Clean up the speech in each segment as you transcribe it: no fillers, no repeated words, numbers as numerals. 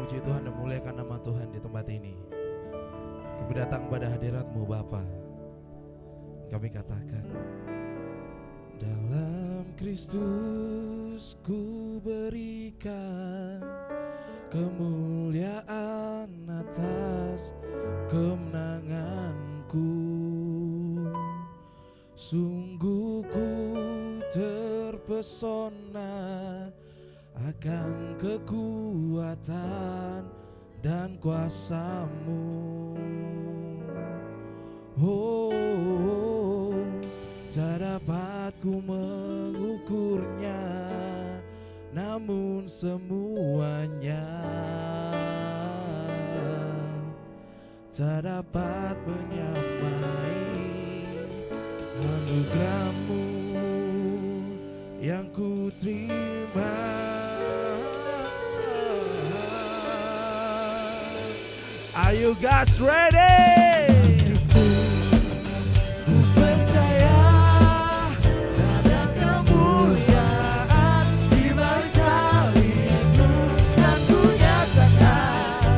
memuji Tuhan dan memuliakan nama Tuhan di tempat ini. Kami datang pada hadirat-Mu Bapa. Kami katakan, dalam Kristus ku berikan kemuliaan atas kemenanganku. Sungguh ku terpesona akan kekuatan dan kuasa-Mu. Oh, tak dapat ku mengukurnya, namun semuanya tak dapat menyamai anugerah-Mu yang ku terima. Are you guys ready? Ku percaya ada kemuliaan di balik salib-Mu, dan ku nyatakan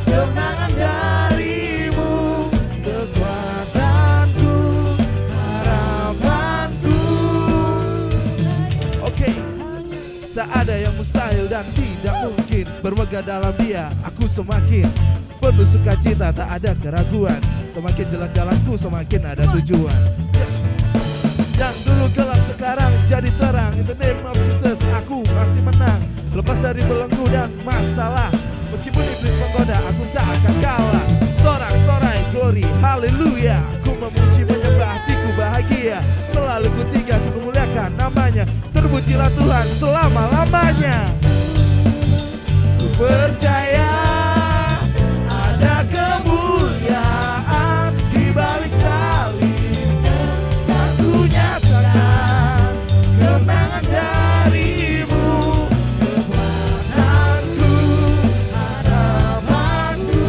kemenangan dari-Mu, kekuatanku, harapanku. Oke, tak ada yang mustahil dan tidak mungkin, bermegah dalam Dia aku semakin penuh sukacita, tak ada keraguan. Semakin jelas jalanku, semakin ada tujuan. Yang dulu gelap sekarang jadi terang. In the name of Jesus aku pasti menang. Lepas dari belenggu dan masalah, meskipun iblis menggoda, aku tak akan kalah. Sorak-sorai glory, haleluya. Ku memuji menyembah, hatiku bahagia. Selalu ku tinggal, ku memuliakan namanya. Terpujilah Tuhan selama-lamanya. Ku percaya ada kemuliaan di balik salib-Mu, dan ku nyatakan kemenangan dari-Mu, kekuatanku, harapanku.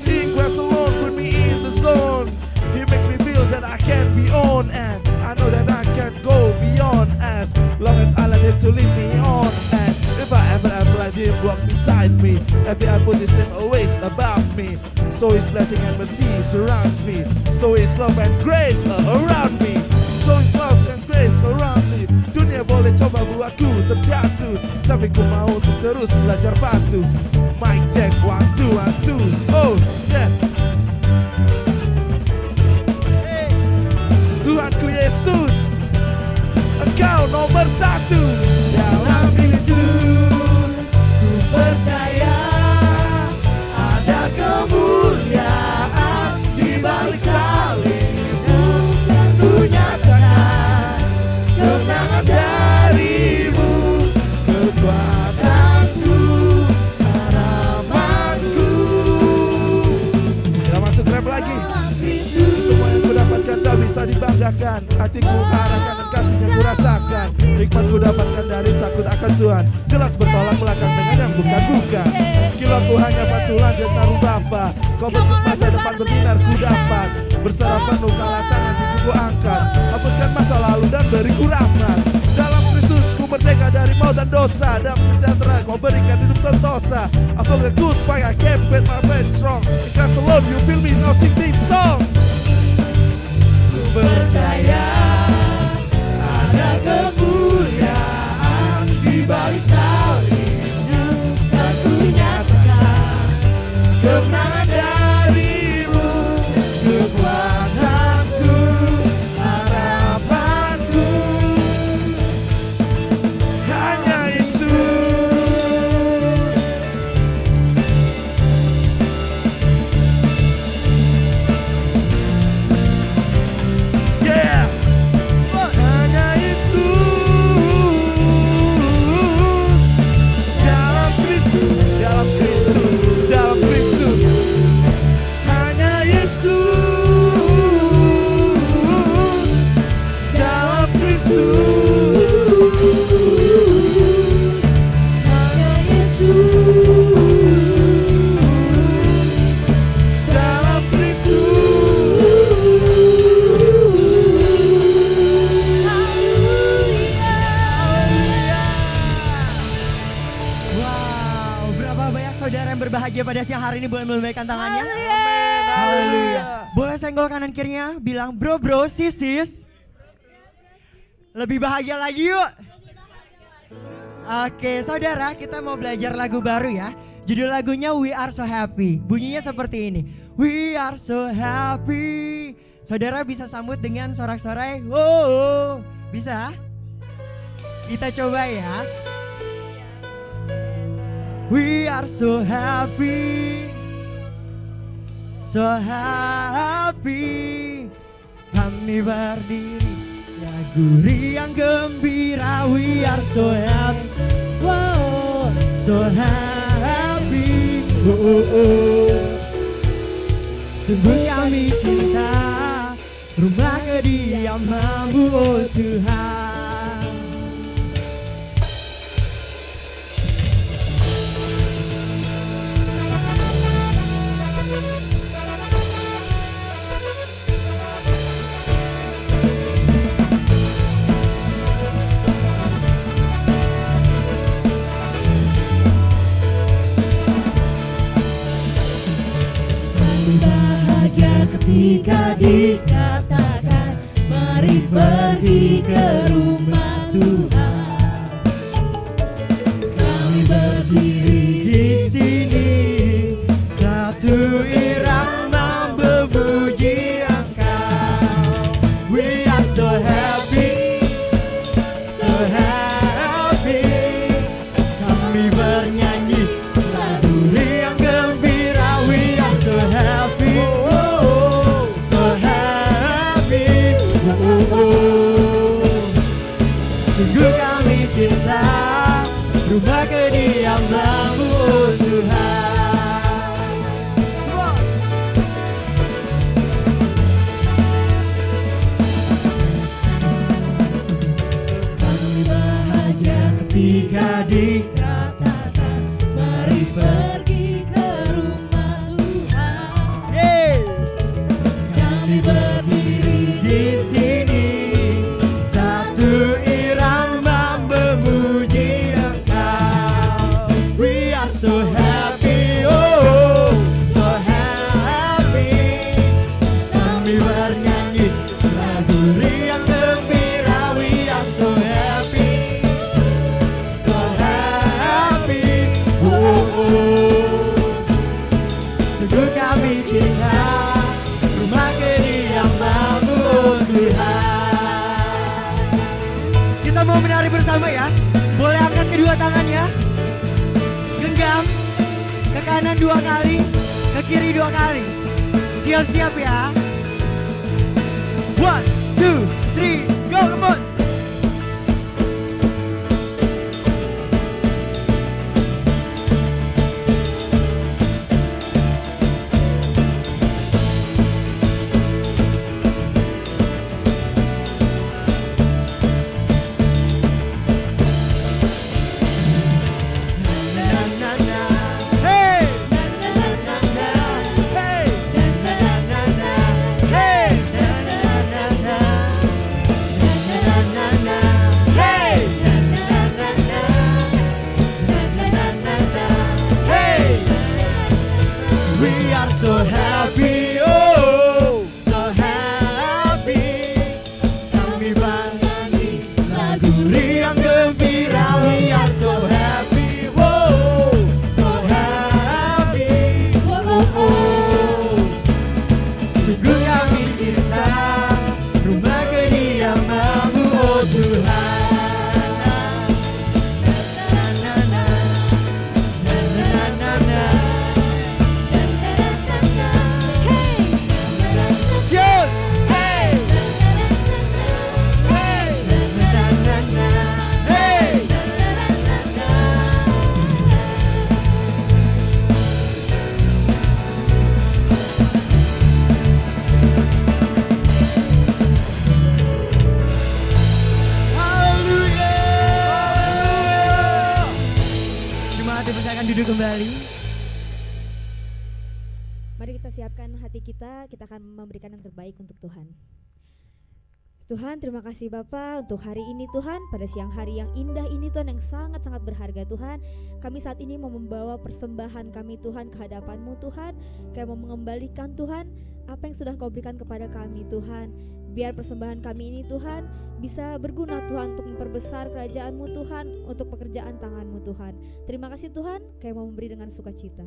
He grabs alone, put me in the zone. He makes me feel that I can be on, and I know that I can go beyond, as long as I let Him to lead me on. And if I ever let Him walk beside me, every I put His name always above me. So His blessing and mercy surrounds me. So His love and grace around me. So His love and grace around me. Dunia boleh coba buatku terjatuh, tapi ku mau untuk terus belajar patuh. Mic check 1 2 1 2. Oh yeah. Hey. Tuhanku Yesus, Engkau nomor 1 dalam Kristus. Ku percaya ada kemuliaan di balik salib-Mu, dan ku nyatakan kemenangan dari-Mu, kekuatanku, harapanku. Kita masuk rap lagi. Semua yang ku dapatkan tak bisa dibanggakan. Hatiku harapkan dan kasih yang ku rasakan. Hikmat ku dapatkan dari takut akan Tuhan. Jelas bertolak belakang dengan yang bukan-bukan. Kilauku hanya pantulan dan taruh Bapa. Kau bentuk masa depan berbinar ku dapat. Berserah penuh kalah tangan ku angkat. Hapuskan masa lalu dan beriku rahmat. Dalam Kristus ku merdeka dari maut dan dosa. Dalam sejahtera kau berikan hidup sentosa. I feel a good fight, I can't bet my faith strong. Because alone you feel me, now sing this song. Ku percaya ada kemuliaan di balik salib-Mu, dan ku nyatakan kemenangan dari-Mu, kekuatanku, harapanku. Hanya Yesus. pada siang hari ini boleh melambaikan tangannya? Amin. Haleluya. Boleh senggol kanan kirinya, bilang bro sis. Lebih bahagia lagi yuk. Oke, saudara, kita mau belajar lagu baru ya. Judul lagunya We Are So Happy. Bunyinya seperti ini. We are so happy. Saudara bisa sambut dengan sorak-sorai. Oh, bisa? Kita coba ya. We are so happy. So happy. Kami berdiri lagu riang gembira. We are so happy. Wow, so happy. Sungguh kami cinta rumah kediaman-Mu, oh Tuhan. Ketika dikatakan mari pergi ke rumah Tuhan, kami berdiri Di sini satu irama memuji Engkau. We are so happy, so happy. Kami bernyanyi lagu riang gembira. We are so happy. Sungguh kami cinta rumah kediaman-Mu, oh Tuhan. kami bahagia ketika dikatakan mari pergi ke rumah Tuhan. Yes. Kami berdiri Di sini satu irama memuji Engkau. We are so happy, oh, so happy. Kami bernyanyi lagu riang gembira. We are so happy, so happy. Sungguh kami cinta rumah kediaman-Mu, oh Tuhan. Kita mau menari bersama ya. Boleh angkat kedua tangannya. Genggam ke kanan 2 kali, ke kiri 2 kali. Siap-siap ya. 1, 2, 3, go, come on. We are so happy, oh, so happy. Kami bernyanyi lagu riang gembira. We are so happy, oh, so happy. Sungguh kami cinta rumah kediaman-Mu, oh Tuhan. Shoot! Hey! Hey! Hey! Haleluya! Jemaat dipersilakan duduk kembali. Mari kita siapkan hati kita akan memberikan yang terbaik untuk Tuhan. Tuhan, terima kasih Bapa untuk hari ini Tuhan, pada siang hari yang indah ini Tuhan, yang sangat-sangat berharga Tuhan. Kami saat ini mau membawa persembahan kami Tuhan ke hadapan-Mu Tuhan. Kami mau mengembalikan Tuhan apa yang sudah Kau berikan kepada kami Tuhan. Biar persembahan kami ini Tuhan bisa berguna Tuhan untuk memperbesar kerajaan-Mu Tuhan, untuk pekerjaan tangan-Mu Tuhan. Terima kasih Tuhan, kami mau memberi dengan sukacita.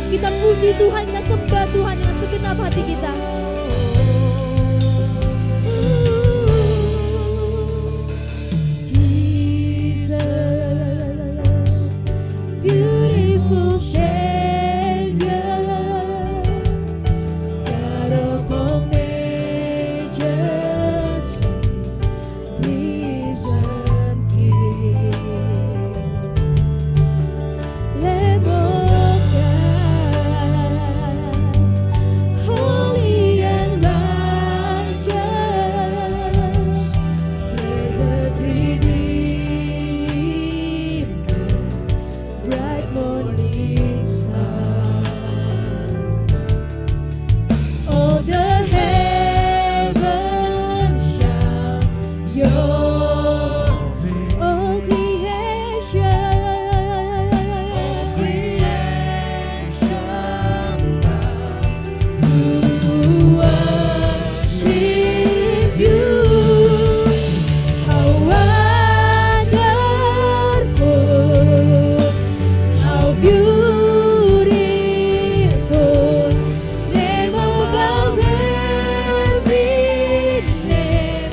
Kita puji Tuhan, kita sembah Tuhan dengan segenap hati kita. Jesus, beautiful Savior, God of all majesty, risen King, Lamb of God, holy and righteous, blessed Redeemer, bright morning star. All the heavens shout your all creation bow to worship you. How wonderful, how beautiful, name above every name,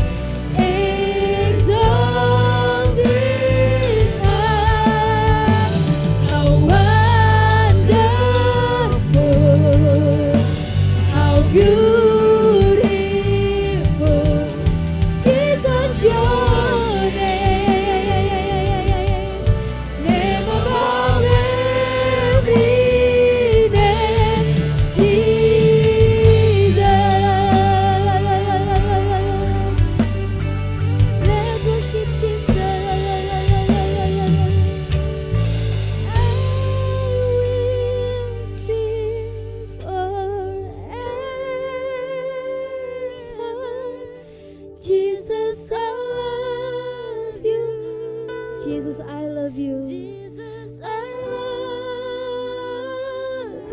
love you. Jesus, I love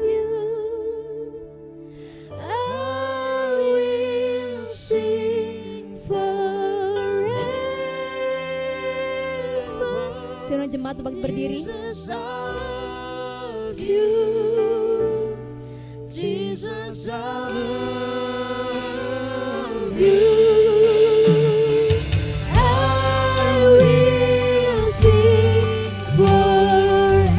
you. I will sing forever. Semua jemaat bangkit berdiri. Jesus, I love you. Jesus, I love you. I will sing forever.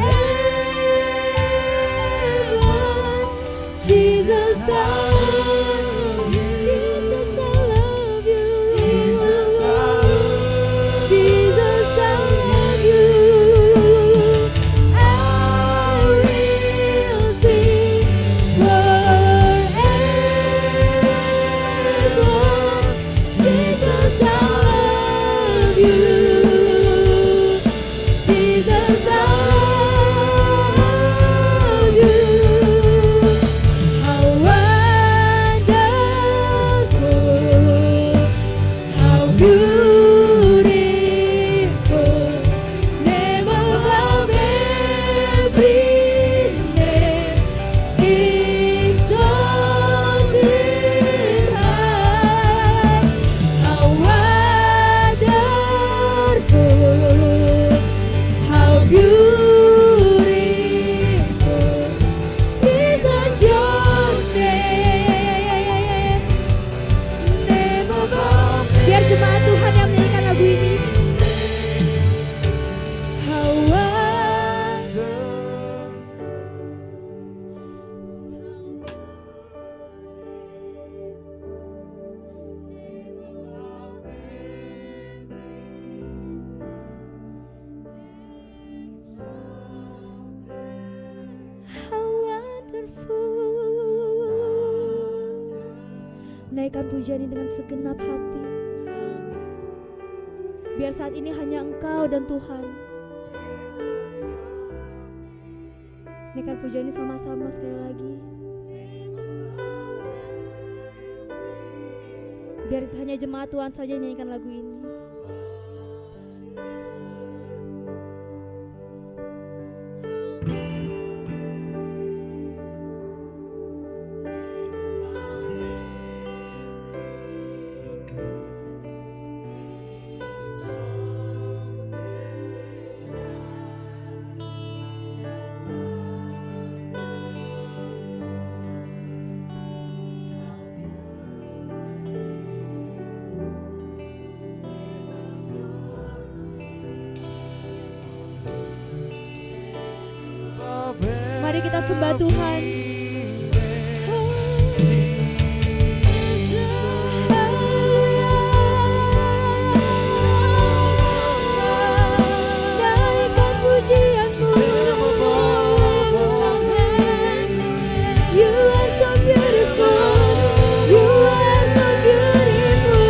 Jesus, I love you. Jesus, I love you. Jesus, I love you. Jesus, I love you. I will sing forever. Jesus, I love you. Jesus, I love you. How wonderful, how beautiful, name above every name, exalted high. How wonderful, how beautiful, Jesus, your name, name above. Biar jemaat Tuhan yang menyanyikan lagu ini. How wonderful. How wonderful. Naikkan pujian ini dengan segenap hati. Biar saat ini hanya Engkau dan Tuhan. Naikkan pujian ini sama-sama sekali lagi. Biar hanya jemaat Tuhan saja yang menyanyikan lagu ini. Mari kita sembah Tuhan. Naikkan pujianmu. You are so beautiful. You are so beautiful.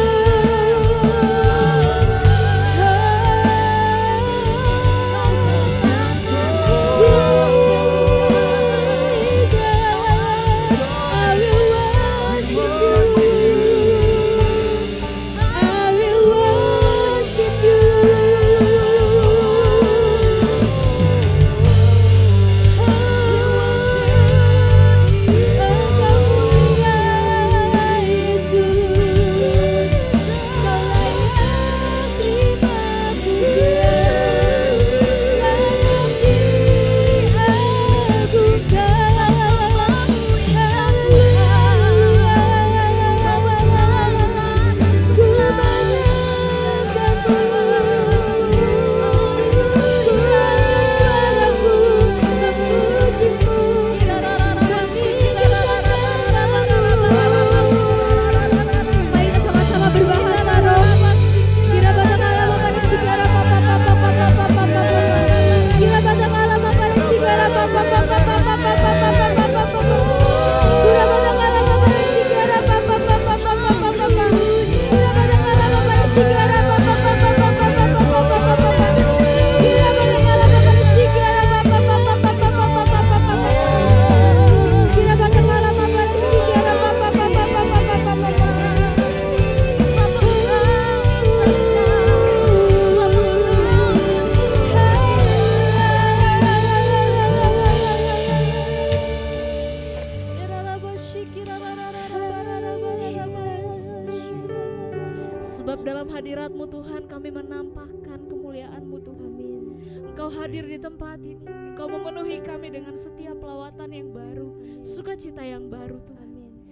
Sebab dalam hadirat-Mu Tuhan kami menampakkan kemuliaan-Mu Tuhan. Amin. Engkau hadir di tempat ini. Engkau memenuhi kami dengan setiap lawatan yang baru, sukacita yang baru Tuhan. Amin.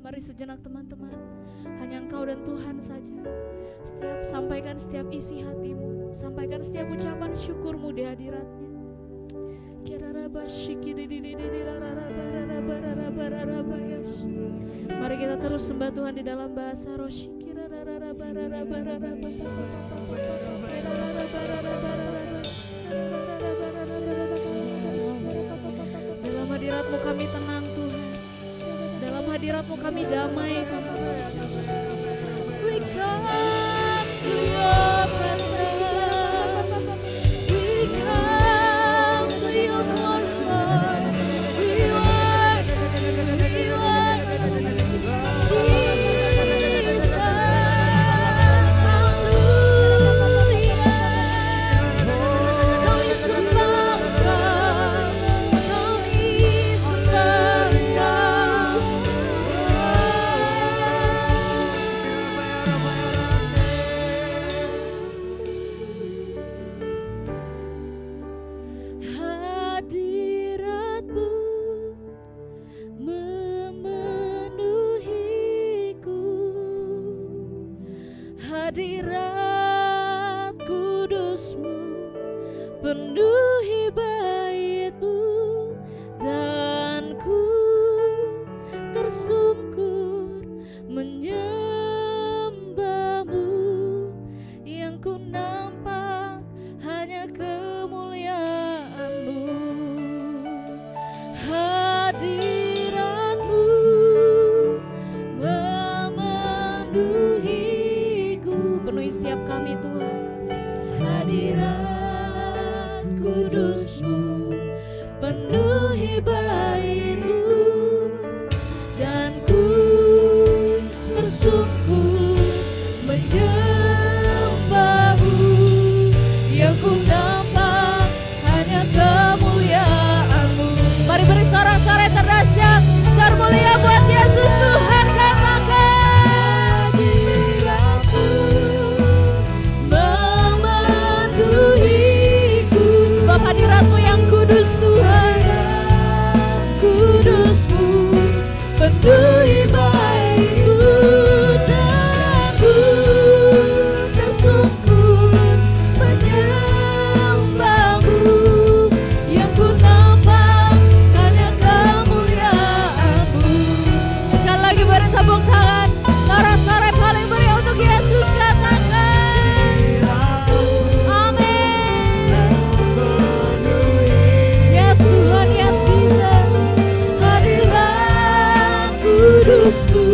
Mari sejenak teman-teman, hanya Engkau dan Tuhan saja. Sampaikan setiap isi hatimu, sampaikan setiap ucapan syukurmu di hadirat-Nya. Mari kita terus sembah Tuhan di dalam bahasa Roshi. Dalam hadirat-Mu kami tenang Tuhan. Dalam hadirat-Mu kami damai Tuhan. We come to your presence. We come to your throne. We worship Jesus. Hallelujah. Kami sembah Engkau. Kami sembah Engkau. Hadirat-Mu memenuhiku. Hadirat kudus-Mu penuhi bait-Mu, dan ku tersungkur menyembah-Mu. Yang ku nampak hanya kemuliaan-Mu. Hadirat-Mu memenuhiku. Penuhi setiap kami Tuhan. Hadirat kudus-Mu penuhi bait-Mu, dan ku tersungkur menyembah-Mu. Yang ku nampak hanya kemuliaan-Mu. Mari beri sorak-sorai terdahsyat, termulia buat Yesus Tuhan, katakan. Hadirat-Mu memenuhiku. Sebab hadirat-Mu yang kudus Tuhan, kudus-Mu penuhi bait-Mu, dan ku tersungkur menyembah-Mu. Yang ku nampak hanya kemuliaan-Mu. Sekali lagi beri tepuk tangan, sorak-sorai paling meriah untuk Yesus, katakan. Amin. Yes Tuhan, yes Jesus. Hadirat kudus-Mu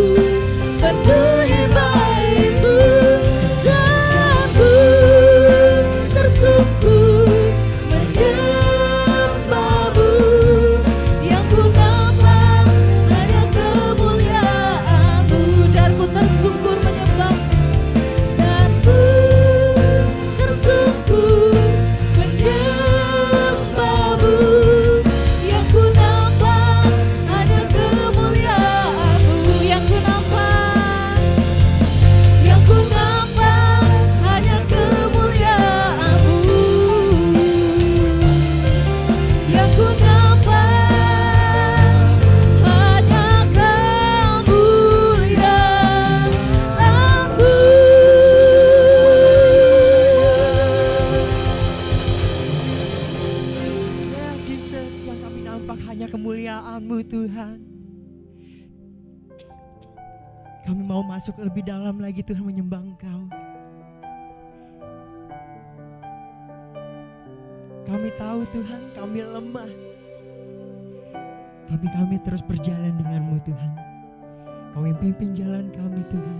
penuhi bait-Mu, dan ku tersungkur menyembah-Mu. Yang ku nampak hanya kemuliaan-Mu, dan ku tersungkur menyembah, dan ku tersungkur menyembah-Mu. Yang ku nampak hanya kemuliaan-Mu. Yang ku nampak, yang ku nampak hanya kemuliaan-Mu. Yang ku nampak hanya kemuliaan-Mu. Ya Jesus, yang kami nampak hanya kemuliaan-Mu Tuhan. Kami mau masuk lebih dalam lagi Tuhan, menyembah Engkau. Kami tahu Tuhan, kami lemah, tapi kami terus berjalan dengan-Mu Tuhan. Kau yang pimpin jalan kami Tuhan.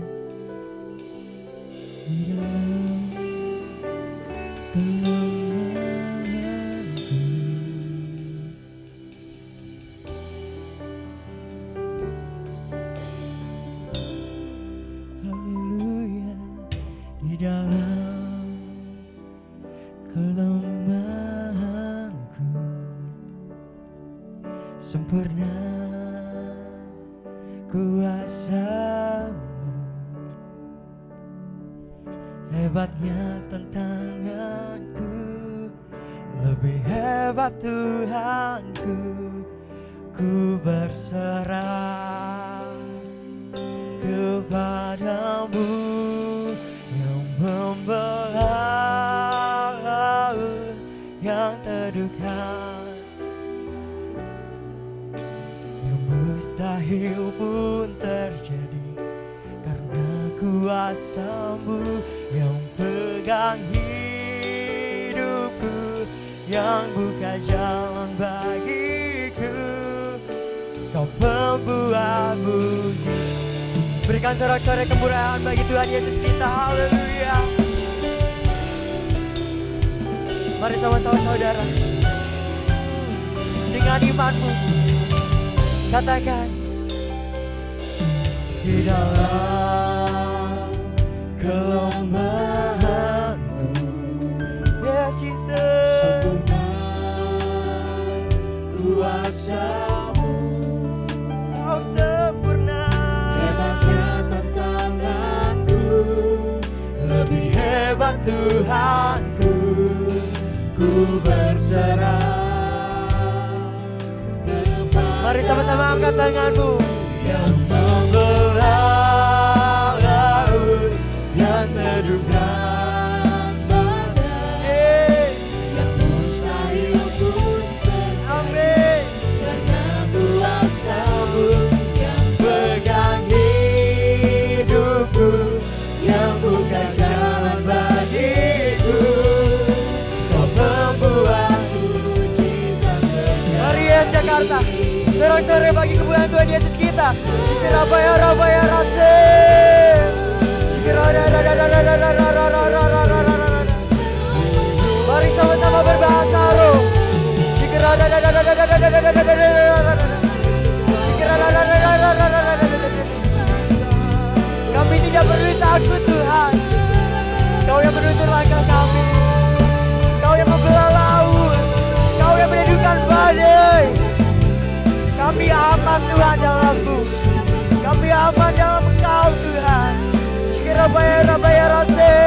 Di dalam kelemahanku, haleluya. Di dalam kelemahanku, sempurna kuasa hebatnya tantanganku, lebih hebat Tuhanku. Ku berserah kepadamu yang membelah laut yang terdekat, yang mustahil pun terjadi karena kuasa-Mu yang pegang hidupku, yang buka jalan bagiku. Kau pembuat mujizat. Berikan sorak-sorai kemurahan bagi Tuhan Yesus kita. Haleluya. Mari sama-sama saudara, dengan imanmu katakan, di dalam kelemahanku, yes Jesus, sempurna kuasa-Mu. Kau sempurna, hebatnya tantanganku, lebih hebat Tuhanku. Ku berserah. Mari sama-sama angkat tanganmu. Yang membelah laut, yang teduhkan badai, yang mustahil pun terjadi karena kuasa-Mu yang pegang hidupku, yang buka jalan bagiku. Kau pembuat mujizat terjadi. Mari yes Jakarta, sorak-sorai bagi kemuliaan Tuhan Yesus kita. Sikirabaya rabaya rase. Mari sama-sama berbahasa roh. Kami tidak perlu takut Tuhan. Kau yang menuntun langkah kami. Kau yang membelah laut. Kau yang meneduhkan badai. Kami aman Tuhan dalam-Mu. Kami aman dalam Engkau Tuhan. Sikirabaya rase.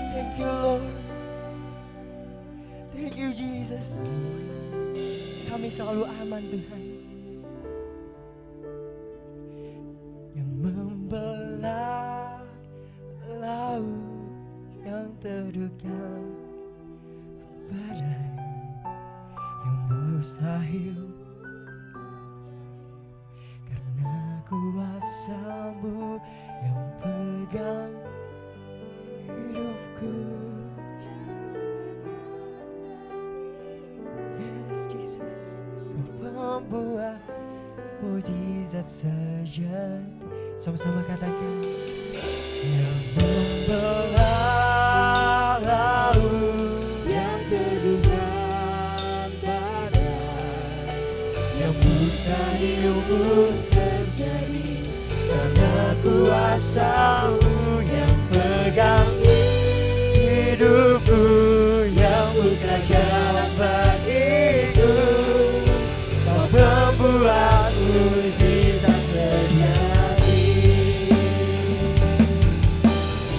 Thank you Lord. Thank you Jesus. Kami selalu aman Tuhan. Yang membelah laut, yang teduhkan badai, yang mustahil karena kuasa-Mu yang pegang hidupku. Yes Jesus, Kau pembuat mujizat sejati. Sama-sama katakan, yang membelah laut, yang teduhkan badai, yang mustahil pun terjadi karena kuasa-Mu yang pegang hidupku, yang buka jalan bagiku. Kau membuat mujizat terjadi.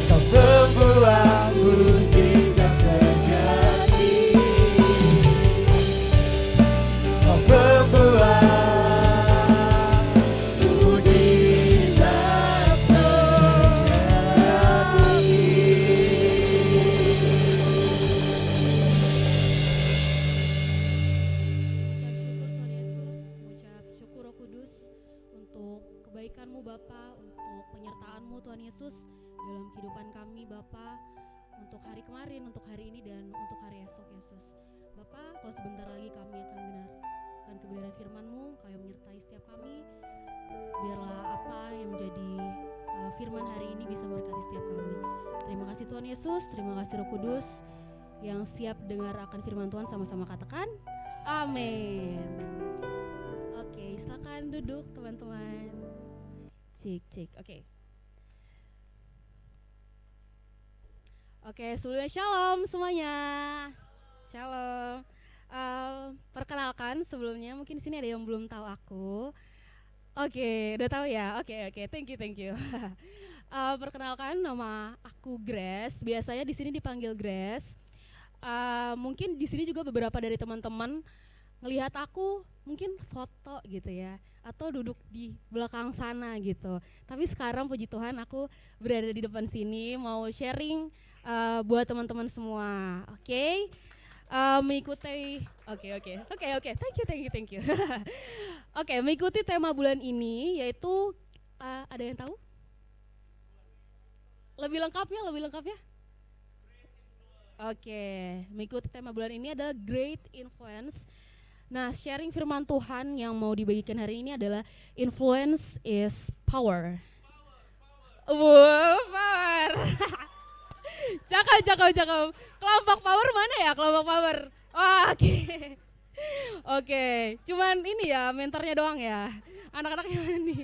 Kau membuat mujizat terjadi. Kau membuat mujizat terjadi. Mengucap syukur Roh Kudus untuk kebaikan-Mu Bapa, untuk penyertaan-Mu Tuhan Yesus dalam kehidupan kami Bapa, untuk hari kemarin, untuk hari ini, dan untuk hari esok Yesus. Bapa, kalau sebentar lagi kami akan mendengarkan kebenaran firman-Mu, Kau yang menyertai setiap kami. Biarlah apa yang menjadi firman hari ini bisa memberkati setiap kami. Terima kasih Tuhan Yesus, terima kasih Roh Kudus yang siap dengar akan firman Tuhan, sama-sama katakan amin. Oke, silakan duduk teman-teman. Cik. Oke, sebelumnya shalom semuanya. Shalom. Perkenalkan sebelumnya, mungkin di sini ada yang belum tahu aku. Oke, udah tahu ya. Oke, thank you. Perkenalkan, nama aku Grace. Biasanya di sini dipanggil Grace. Mungkin di sini juga beberapa dari teman-teman ngelihat aku mungkin foto gitu ya, atau duduk di belakang sana gitu. Tapi sekarang puji Tuhan aku berada di depan sini mau sharing buat teman-teman semua. Oke. Mengikuti thank you. Oke, mengikuti tema bulan ini yaitu ada yang tahu? Lebih lengkapnya? Oke, mengikuti tema bulan ini adalah Great Influence. Nah, sharing firman Tuhan yang mau dibagikan hari ini adalah Influence is Power. Wow, power. Cakep. Kelompok power mana ya? Kelompok power. Oke. Cuman ini ya mentornya doang ya. Anak-anaknya mana nih?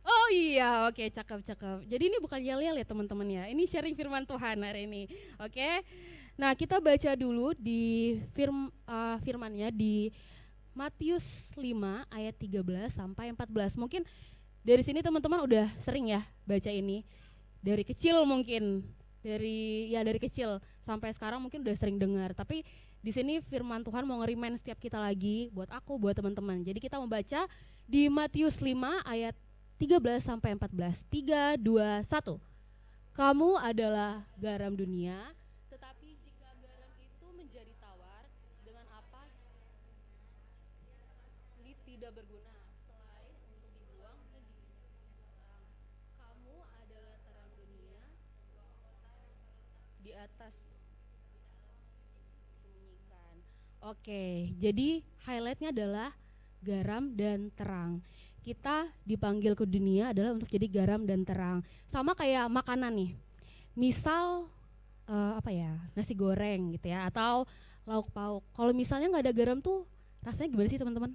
Oh iya, oke, cakep. Jadi ini bukan yel-yel ya teman-teman ya. Ini sharing firman Tuhan hari ini. Oke. Nah, kita baca dulu di firmannya di Matius 5 ayat 13 sampai 14. Mungkin dari sini teman-teman udah sering ya baca ini. Dari kecil mungkin. Dari kecil sampai sekarang mungkin udah sering dengar. Tapi di sini firman Tuhan mau nge-remind setiap kita lagi, buat aku, buat teman-teman. Jadi kita membaca di Matius 5 ayat 13 sampai 14. 3, 2, 1. Kamu adalah garam dunia, tetapi jika garam itu menjadi tawar, dengan apa? Ini tidak berguna selain untuk dibuang dan dibuang. Kamu adalah terang dunia di atas sembunyikan. Oke, jadi highlightnya adalah garam dan terang. Kita dipanggil ke dunia adalah untuk jadi garam dan terang. Sama kayak makanan nih. Misal nasi goreng gitu ya, atau lauk pauk. Kalau misalnya nggak ada garam tuh rasanya gimana sih teman-teman?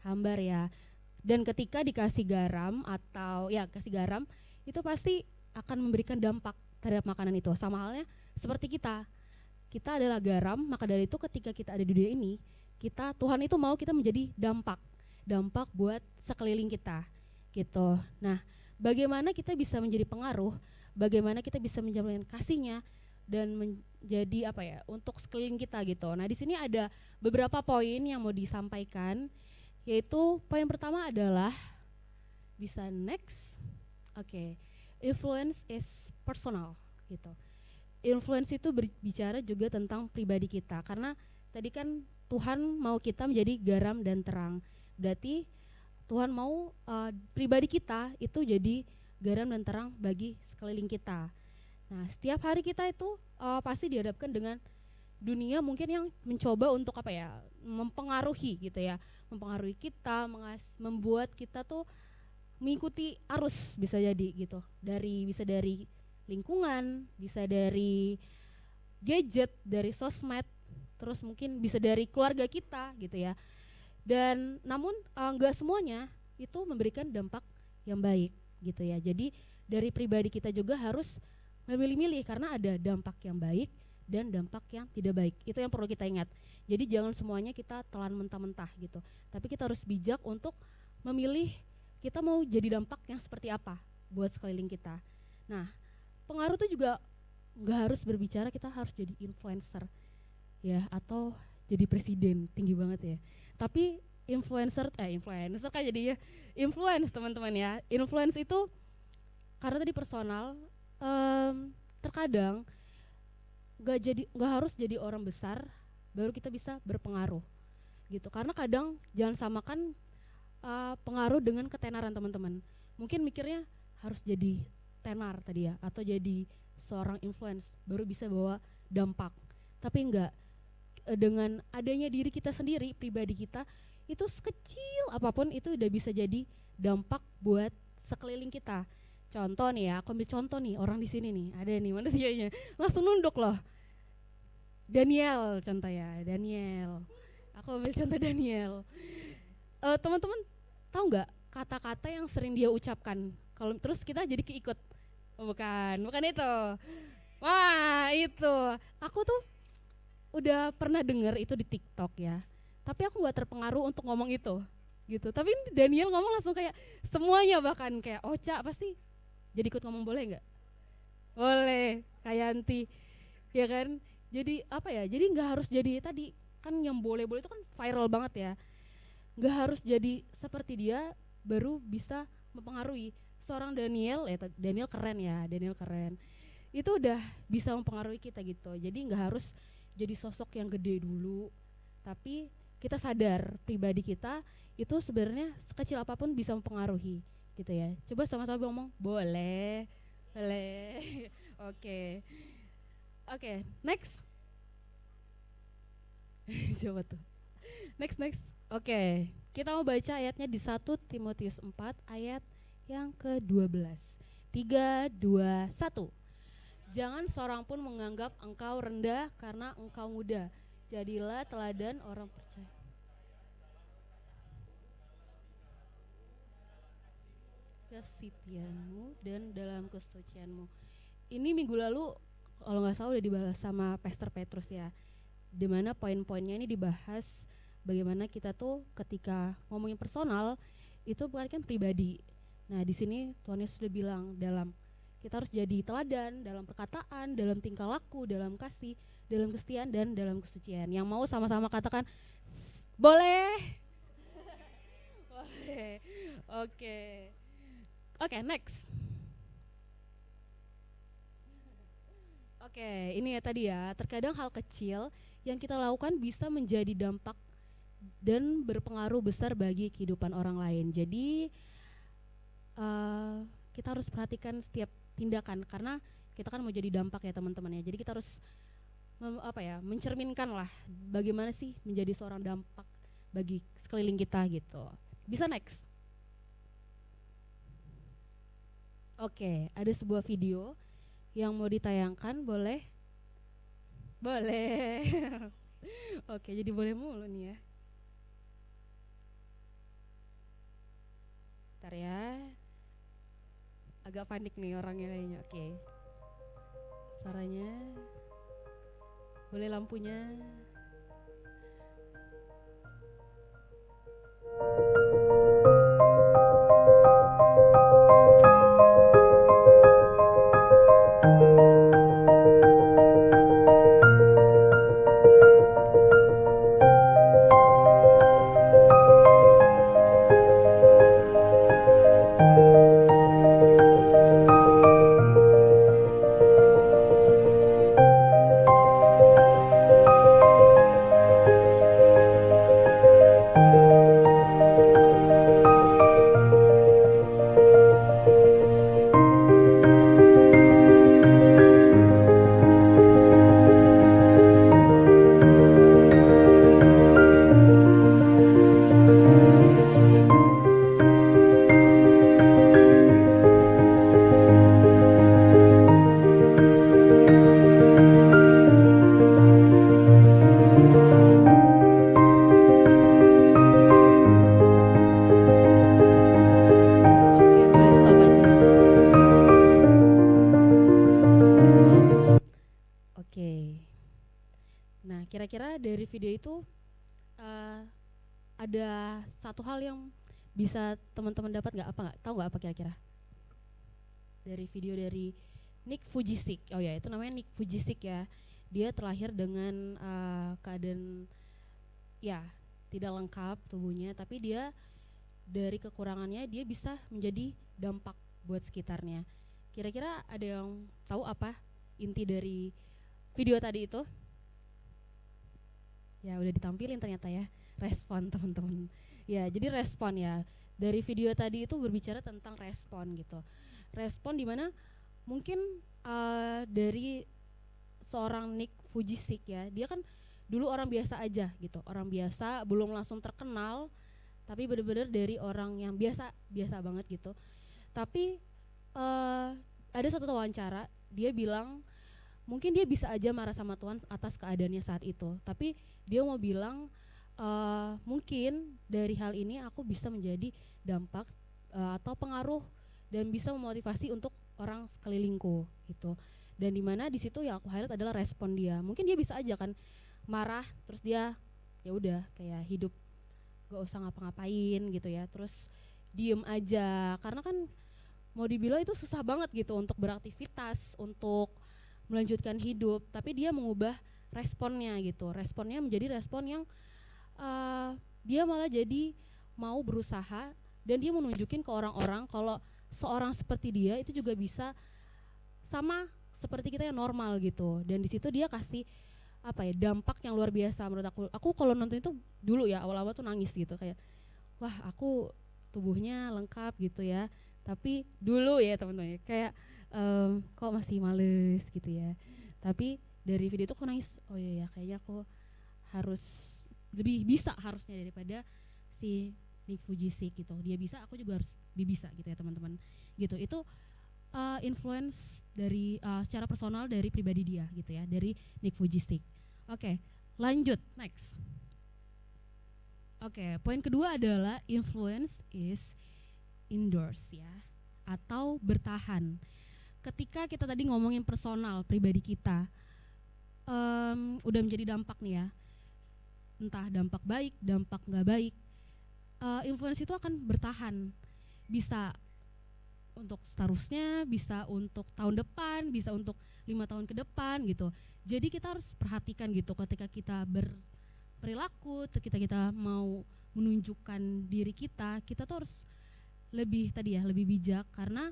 Hambar ya. Dan ketika dikasih garam kasih garam, itu pasti akan memberikan dampak terhadap makanan itu. Sama halnya seperti kita. Kita adalah garam, maka dari itu ketika kita ada di dunia ini, Tuhan itu mau kita menjadi dampak buat sekeliling kita gitu. Nah, bagaimana kita bisa menjadi pengaruh, bagaimana kita bisa menjalankan kasih-Nya dan menjadi untuk sekeliling kita gitu. Nah, di sini ada beberapa poin yang mau disampaikan, yaitu poin pertama adalah bisa next. Oke. Influence is personal gitu. Influence itu berbicara juga tentang pribadi kita, karena tadi kan Tuhan mau kita menjadi garam dan terang. Berarti Tuhan mau pribadi kita itu jadi garam dan terang bagi sekeliling kita. Nah, setiap hari kita itu pasti dihadapkan dengan dunia mungkin yang mencoba untuk mempengaruhi gitu ya, mempengaruhi kita, membuat kita tuh mengikuti arus, bisa jadi gitu. Bisa dari lingkungan, bisa dari gadget, dari sosmed, terus mungkin bisa dari keluarga kita gitu ya. Dan namun enggak semuanya itu memberikan dampak yang baik gitu ya. Jadi dari pribadi kita juga harus memilih-milih, karena ada dampak yang baik dan dampak yang tidak baik. Itu yang perlu kita ingat. Jadi jangan semuanya kita telan mentah-mentah gitu. Tapi kita harus bijak untuk memilih kita mau jadi dampak yang seperti apa buat sekeliling kita. Nah, pengaruh itu juga enggak harus berbicara kita harus jadi influencer ya, atau jadi presiden, tinggi banget ya. Tapi influencer kan jadinya influence teman-teman ya. Influence itu karena tadi personal, terkadang nggak harus jadi orang besar baru kita bisa berpengaruh gitu. Karena kadang jangan samakan pengaruh dengan ketenaran teman-teman. Mungkin mikirnya harus jadi tenar tadi ya, atau jadi seorang influence baru bisa bawa dampak. Tapi enggak, dengan adanya diri kita sendiri, pribadi kita, itu sekecil apapun itu udah bisa jadi dampak buat sekeliling kita. contoh nih ya, aku ambil contoh nih orang di sini nih, ada nih manusianya, langsung nunduk loh. Daniel contoh ya, Daniel. Aku ambil contoh Daniel. Teman-teman tahu nggak kata-kata yang sering dia ucapkan? Kalau terus kita jadi keikut. Oh, bukan itu. Wah itu, aku tuh udah pernah dengar itu di TikTok ya. Tapi aku nggak terpengaruh untuk ngomong itu, gitu. Tapi Daniel ngomong langsung kayak semuanya, bahkan kayak Ocha pasti jadi ikut ngomong, boleh nggak? Boleh, kayak Yanti, ya kan? Jadi apa ya? Jadi nggak harus jadi tadi kan yang boleh-boleh itu kan viral banget ya. Nggak harus jadi seperti dia baru bisa mempengaruhi. Seorang Daniel, Daniel keren ya, Daniel keren. Itu udah bisa mempengaruhi kita gitu. Jadi nggak harus jadi sosok yang gede dulu, tapi kita sadar pribadi kita itu sebenarnya sekecil apapun bisa mempengaruhi gitu ya. Coba sama-sama ngomong, boleh. Oke. Oke, next. Coba tuh. Next. Oke, kita mau baca ayatnya di 1 Timotius 4 ayat yang ke-12. 3, 2, 1. Jangan seorang pun menganggap engkau rendah karena engkau muda. Jadilah teladan orang percaya. Kesetiaanmu dan dalam kesucianmu. Ini minggu lalu kalau nggak salah udah dibahas sama Pastor Petrus ya. Dimana poin-poinnya ini dibahas bagaimana kita tuh ketika ngomongin personal itu bukan kan pribadi. Nah di sini Tuhan Yesus sudah bilang dalam kita harus jadi teladan dalam perkataan, dalam tingkah laku, dalam kasih, dalam kesetiaan dan dalam kesucian. Yang mau sama-sama katakan boleh. Boleh. Oke, next. Oke, ini ya tadi ya, terkadang hal kecil yang kita lakukan bisa menjadi dampak dan berpengaruh besar bagi kehidupan orang lain. Jadi kita harus perhatikan setiap tindakan karena kita kan mau jadi dampak ya teman-teman ya. Jadi kita harus mencerminkan lah bagaimana sih menjadi seorang dampak bagi sekeliling kita gitu. Bisa next. Oke, ada sebuah video yang mau ditayangkan, boleh? Boleh. Oke, jadi boleh mulu nih ya. Bentar ya. Agak panik nih orangnya kayaknya. Oke. Suaranya. Boleh lampunya. Oke, boleh stop aja. Boleh stop. Oke. Nah, kira-kira dari video itu ada satu hal yang bisa teman-teman dapat nggak? Tahu nggak apa kira-kira? Dari video dari Nick Vujicic. Oh ya, itu namanya Nick Vujicic ya. Dia terlahir dengan keadaan ya tidak lengkap tubuhnya, tapi dia dari kekurangannya dia bisa menjadi dampak buat sekitarnya. Kira-kira ada yang tahu apa inti dari video tadi itu? Ya udah ditampilin ternyata ya, respon teman-teman. Ya jadi respon ya, dari video tadi itu berbicara tentang respon gitu. Respon dimana mungkin dari seorang Nick Vujicic ya, dia kan dulu orang biasa aja gitu, orang biasa belum langsung terkenal, tapi benar-benar dari orang yang biasa banget gitu. Tapi ada satu wawancara, dia bilang mungkin dia bisa aja marah sama Tuhan atas keadaannya saat itu, tapi dia mau bilang mungkin dari hal ini aku bisa menjadi dampak atau pengaruh dan bisa memotivasi untuk orang sekelilingku gitu. Dan dimana di situ ya aku highlight adalah respon dia. Mungkin dia bisa aja kan marah terus dia ya udah kayak hidup gak usah ngapa-ngapain gitu ya, terus diem aja, karena kan mau dibilang itu susah banget gitu untuk beraktivitas, untuk melanjutkan hidup, tapi dia mengubah responnya gitu. Responnya menjadi respon yang dia malah jadi mau berusaha dan dia menunjukin ke orang-orang kalau seorang seperti dia itu juga bisa sama seperti kita yang normal gitu. Dan di situ dia kasih dampak yang luar biasa menurut aku. Aku kalau nonton itu dulu ya awal-awal tuh nangis gitu, kayak wah aku tubuhnya lengkap gitu ya, tapi dulu ya teman-teman kayak kok masih males gitu ya. Tapi dari video itu aku nangis, oh iya ya kayaknya aku harus lebih bisa harusnya daripada si Nick Fujisik gitu. Dia bisa, aku juga harus bisa gitu ya teman-teman gitu. Itu influence dari secara personal dari pribadi dia gitu ya, dari Nick Fujisik. Oke, lanjut next. Oke, poin kedua adalah influence is endorse ya, atau bertahan. Ketika kita tadi ngomongin personal pribadi kita, udah menjadi dampak nih ya, entah dampak baik, dampak nggak baik, influence itu akan bertahan, bisa untuk seterusnya, bisa untuk tahun depan, bisa untuk 5 tahun ke depan gitu. Jadi kita harus perhatikan gitu ketika kita berperilaku, ketika kita mau menunjukkan diri kita tuh harus lebih lebih bijak, karena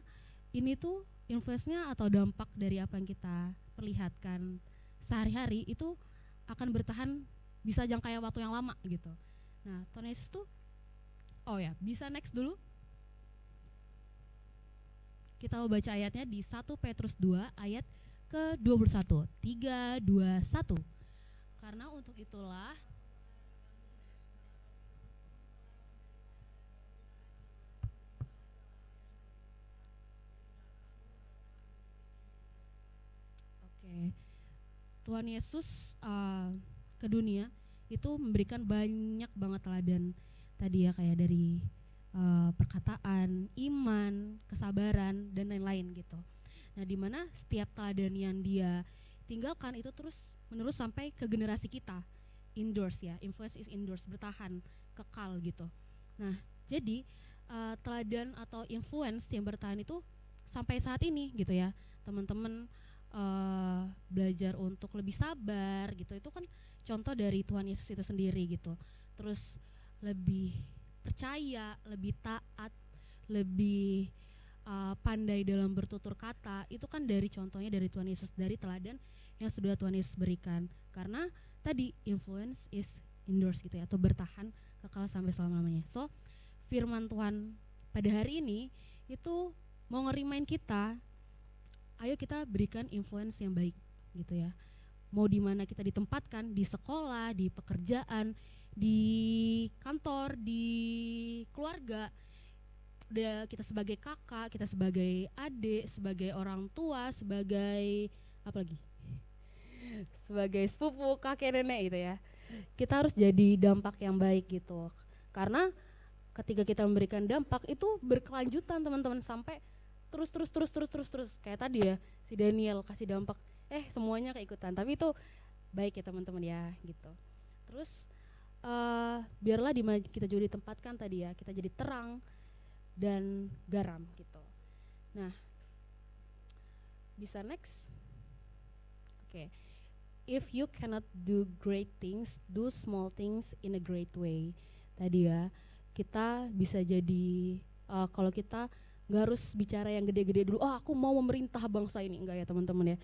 ini tuh influence-nya atau dampak dari apa yang kita perlihatkan sehari-hari itu akan bertahan bisa jangka waktu yang lama gitu. Nah, Tuhan Yesus tuh bisa next dulu. Kita mau baca ayatnya di 1 Petrus 2 ayat ke-21. 3, 2, 1. Karena untuk itulah Tuhan Yesus ke dunia itu memberikan banyak banget teladan tadi ya, kayak dari perkataan, iman, kesabaran dan lain-lain gitu. Nah, di mana setiap teladan yang dia tinggalkan itu terus menerus sampai ke generasi kita. Endorse ya, influence is endorse, bertahan, kekal gitu. Nah, jadi teladan atau influence yang bertahan itu sampai saat ini gitu ya. Teman-teman belajar untuk lebih sabar gitu, itu kan contoh dari Tuhan Yesus itu sendiri gitu. Terus lebih percaya, lebih taat, lebih pandai dalam bertutur kata, itu kan dari contohnya dari Tuhan Yesus, dari teladan yang sudah Tuhan Yesus berikan. Karena tadi influence is endorse gitu ya, atau bertahan kekal sampai selama-lamanya. So firman Tuhan pada hari ini itu mau ngerimain kita, ayo kita berikan influence yang baik gitu ya. Mau di mana kita ditempatkan, di sekolah, di pekerjaan, di kantor, di keluarga, kita sebagai kakak, kita sebagai adik, sebagai orang tua, sebagai apa lagi? Sebagai sepupu, kakek nenek gitu ya. Kita harus jadi dampak yang baik gitu. Karena ketika kita memberikan dampak itu berkelanjutan teman-teman, sampai terus kayak tadi ya si Daniel kasih dampak, semuanya keikutan, tapi itu baik ya teman-teman ya gitu. Terus biarlah kita juga ditempatkan tadi ya, kita jadi terang dan garam gitu. Nah, bisa next. Oke. If you cannot do great things, do small things in a great way. Tadi ya, kita bisa jadi kalau kita nggak harus bicara yang gede-gede dulu. Aku mau memerintah bangsa ini, enggak ya teman-teman ya.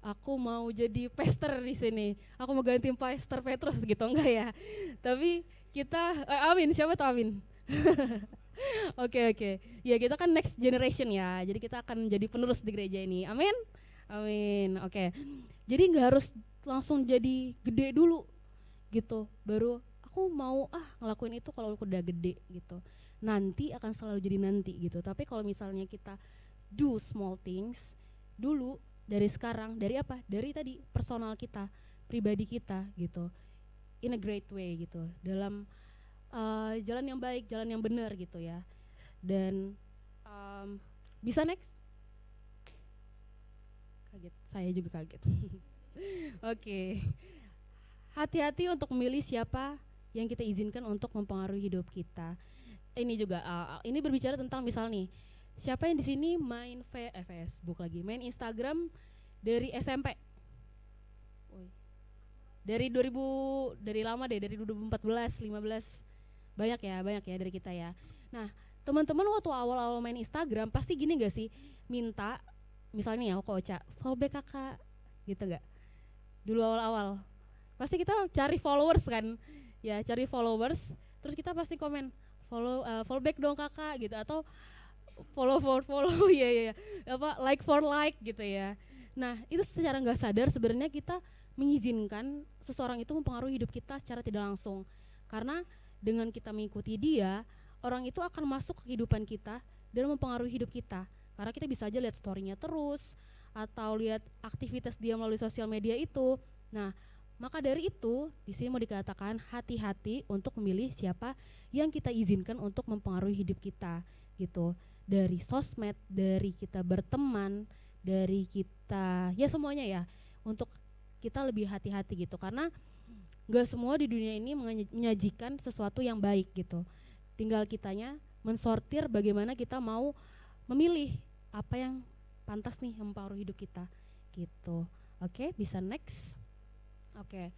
Aku mau jadi pastor di sini. Aku mau ganti pastor Petrus gitu, enggak ya. Tapi kita amin, siapa tuh amin? Oke. Ya kita kan next generation ya. Jadi kita akan jadi penerus di gereja ini. Amin. Amin. Oke. Jadi nggak harus langsung jadi gede dulu gitu. Baru aku mau ngelakuin itu kalau aku udah gede gitu. Nanti akan selalu jadi nanti gitu. Tapi kalau misalnya kita do small things dulu dari sekarang, dari apa? Dari tadi personal kita, pribadi kita gitu. In a great way gitu. Dalam jalan yang baik, jalan yang benar gitu ya. Dan bisa next? Kaget, saya juga kaget. Oke. Hati-hati untuk memilih siapa yang kita izinkan untuk mempengaruhi hidup kita. Ini juga ini berbicara tentang misal nih, siapa yang di sini main Facebook lagi, main Instagram dari SMP? Dari lama deh, dari 2014, 15. Banyak ya dari kita ya. Nah, teman-teman waktu awal-awal main Instagram pasti gini gak sih? Minta, misalnya nih ya aku Ocha, follow back kakak, gitu gak? Dulu awal-awal. Pasti kita cari followers kan? Ya, cari followers, terus kita pasti komen, follow back dong kakak gitu, atau follow ya, apa like for like gitu ya. Nah, itu secara nggak sadar sebenarnya kita mengizinkan seseorang itu mempengaruhi hidup kita secara tidak langsung. Karena dengan kita mengikuti dia, orang itu akan masuk ke kehidupan kita dan mempengaruhi hidup kita. Karena kita bisa aja lihat story-nya terus atau lihat aktivitas dia melalui sosial media itu. Nah, maka dari itu di sini mau dikatakan hati-hati untuk memilih siapa yang kita izinkan untuk mempengaruhi hidup kita gitu. Dari sosmed, dari kita berteman, dari kita ya semuanya ya, untuk kita lebih hati-hati gitu, karena gak semua di dunia ini menyajikan sesuatu yang baik gitu. Tinggal kitanya mensortir bagaimana kita mau memilih apa yang pantas nih mempengaruhi hidup kita gitu. Oke, bisa next. Oke.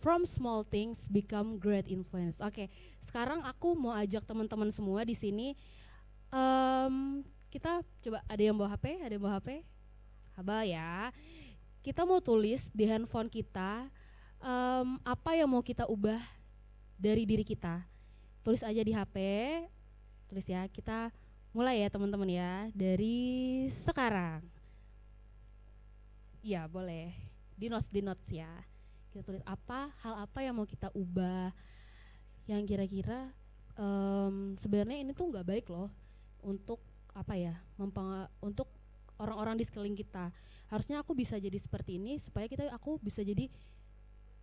From small things become great influence. Oke, sekarang aku mau ajak teman-teman semua di sini. Kita coba, ada yang bawa HP? Ada yang bawa HP? Haba ya. Kita mau tulis di handphone kita apa yang mau kita ubah dari diri kita. Tulis aja di HP. Tulis ya. Kita mulai ya teman-teman ya. Dari sekarang. Ya boleh. Di notes ya. Kita tulis hal apa yang mau kita ubah, yang kira-kira sebenarnya ini tuh nggak baik loh untuk apa ya, untuk orang-orang di sekeliling kita. Harusnya aku bisa jadi seperti ini supaya aku bisa jadi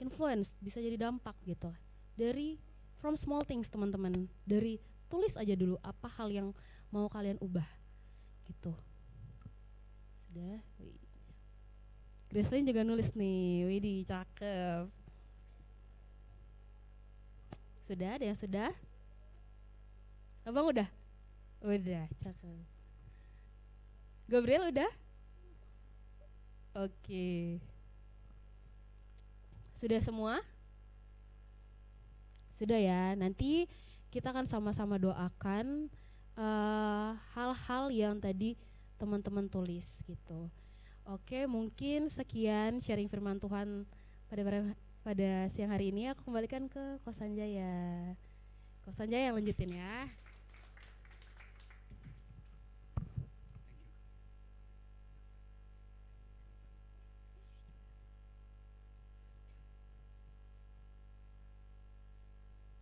influence, bisa jadi dampak gitu. Dari from small things teman-teman, dari tulis aja dulu apa hal yang mau kalian ubah gitu. Sudah. Gracelyn juga nulis nih, widih cakep. Sudah, ada yang sudah? Abang udah? Udah, cakep. Gabriel udah? Oke. Sudah semua? Sudah ya, nanti kita akan sama-sama doakan hal-hal yang tadi teman-teman tulis gitu. Oke, mungkin sekian sharing firman Tuhan pada siang hari ini. Aku kembalikan ke Ko Sanjaya. Ko Sanjaya yang lanjutin ya.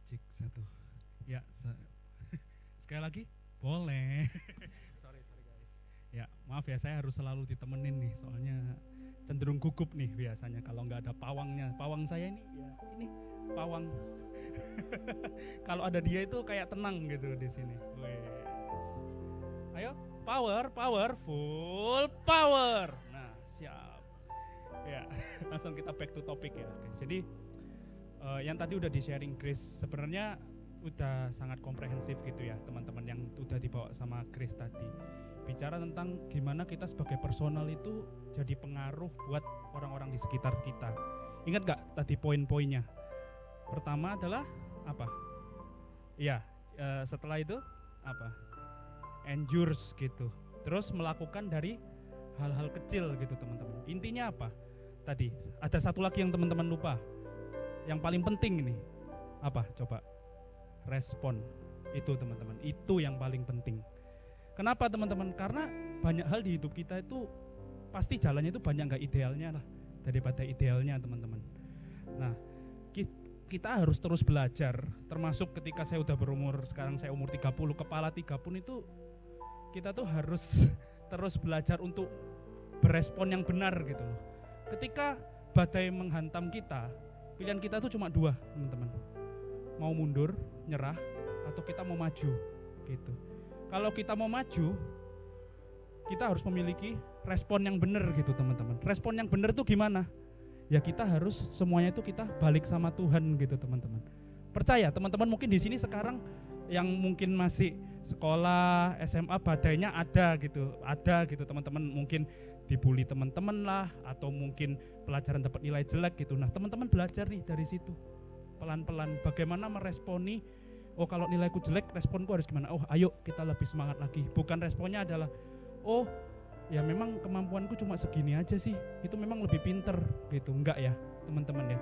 Cek satu. Ya, sekali lagi boleh. sorry guys. Ya, maaf ya, saya harus selalu ditemenin nih, soalnya cenderung gugup nih biasanya kalau nggak ada pawangnya. Pawang saya ini, ya ini pawang. Kalau ada dia itu kayak tenang gitu di sini. Wes. Ayo, full power. Nah, siap. Ya, langsung kita back to topic ya, guys. Jadi yang tadi udah di sharing Grace sebenarnya udah sangat komprehensif gitu ya teman-teman, yang udah dibawa sama Grace tadi. Bicara tentang gimana kita sebagai personal itu jadi pengaruh buat orang-orang di sekitar kita. Ingat gak tadi poin-poinnya? Pertama adalah apa? Ya, setelah itu apa? Endures gitu. Terus melakukan dari hal-hal kecil gitu teman-teman. Intinya apa? Tadi ada satu lagi yang teman-teman lupa. Yang paling penting ini apa? Coba respon. Itu teman-teman, itu yang paling penting. Kenapa teman-teman? Karena banyak hal di hidup kita itu pasti jalannya itu banyak gak idealnya lah daripada idealnya teman-teman. Nah, kita harus terus belajar, termasuk ketika saya udah berumur, sekarang saya umur 30, kepala 3 pun itu kita tuh harus terus belajar untuk berespon yang benar gitu loh. Ketika badai menghantam kita, pilihan kita tuh cuma dua, teman-teman. Mau mundur, nyerah, atau kita mau maju gitu. Kalau kita mau maju, kita harus memiliki respon yang benar gitu, teman-teman. Respon yang benar tuh gimana? Ya kita harus semuanya itu kita balik sama Tuhan gitu, teman-teman. Percaya, teman-teman, mungkin di sini sekarang yang mungkin masih sekolah, SMA, badainya ada gitu teman-teman, mungkin dibully teman-teman lah, atau mungkin pelajaran dapat nilai jelek gitu. Nah, teman-teman belajar nih dari situ, pelan-pelan bagaimana meresponi. Oh, kalau nilaiku jelek, responku harus gimana? Oh, ayo kita lebih semangat lagi. Bukan responnya adalah, oh ya memang kemampuanku cuma segini aja sih, itu memang lebih pinter gitu. Enggak ya teman-teman ya.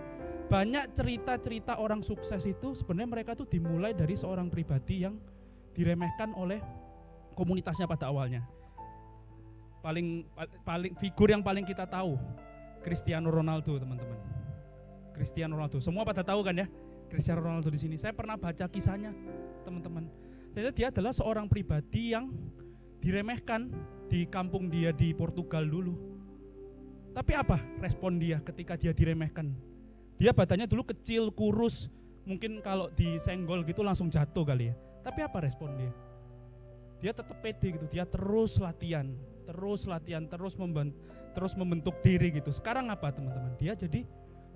Banyak cerita-cerita orang sukses itu sebenarnya mereka tuh dimulai dari seorang pribadi yang diremehkan oleh komunitasnya pada awalnya. Paling figur yang paling kita tahu, Cristiano Ronaldo, teman-teman. Cristiano Ronaldo, semua pada tahu kan ya, Cristiano Ronaldo di sini. Saya pernah baca kisahnya, teman-teman. Jadi dia adalah seorang pribadi yang diremehkan di kampung dia di Portugal dulu. Tapi apa respon dia ketika dia diremehkan? Dia badannya dulu kecil, kurus, mungkin kalau disenggol gitu langsung jatuh kali ya. Tapi apa respon dia? Dia tetap pede gitu, dia terus latihan, terus membentuk diri gitu. Sekarang apa teman-teman? Dia jadi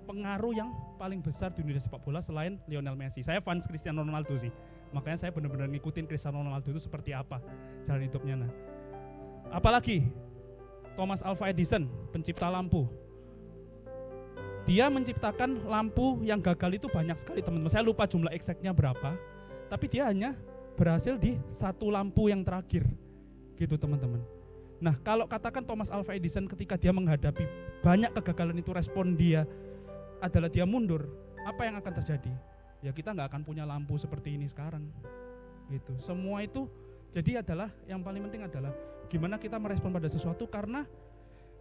pengaruh yang paling besar di dunia sepak bola selain Lionel Messi. Saya fans Cristiano Ronaldo sih, makanya saya benar-benar ngikutin Cristiano Ronaldo itu seperti apa jalan hidupnya. Nah, apalagi Thomas Alva Edison, pencipta lampu. Dia menciptakan lampu yang gagal itu banyak sekali, teman-teman. Saya lupa jumlah eksaknya berapa, tapi dia hanya berhasil di satu lampu yang terakhir gitu, teman-teman. Nah, kalau katakan Thomas Alva Edison ketika dia menghadapi banyak kegagalan itu, respon dia adalah dia mundur, apa yang akan terjadi? Ya kita nggak akan punya lampu seperti ini sekarang gitu. Semua itu jadi adalah yang paling penting adalah gimana kita merespon pada sesuatu, karena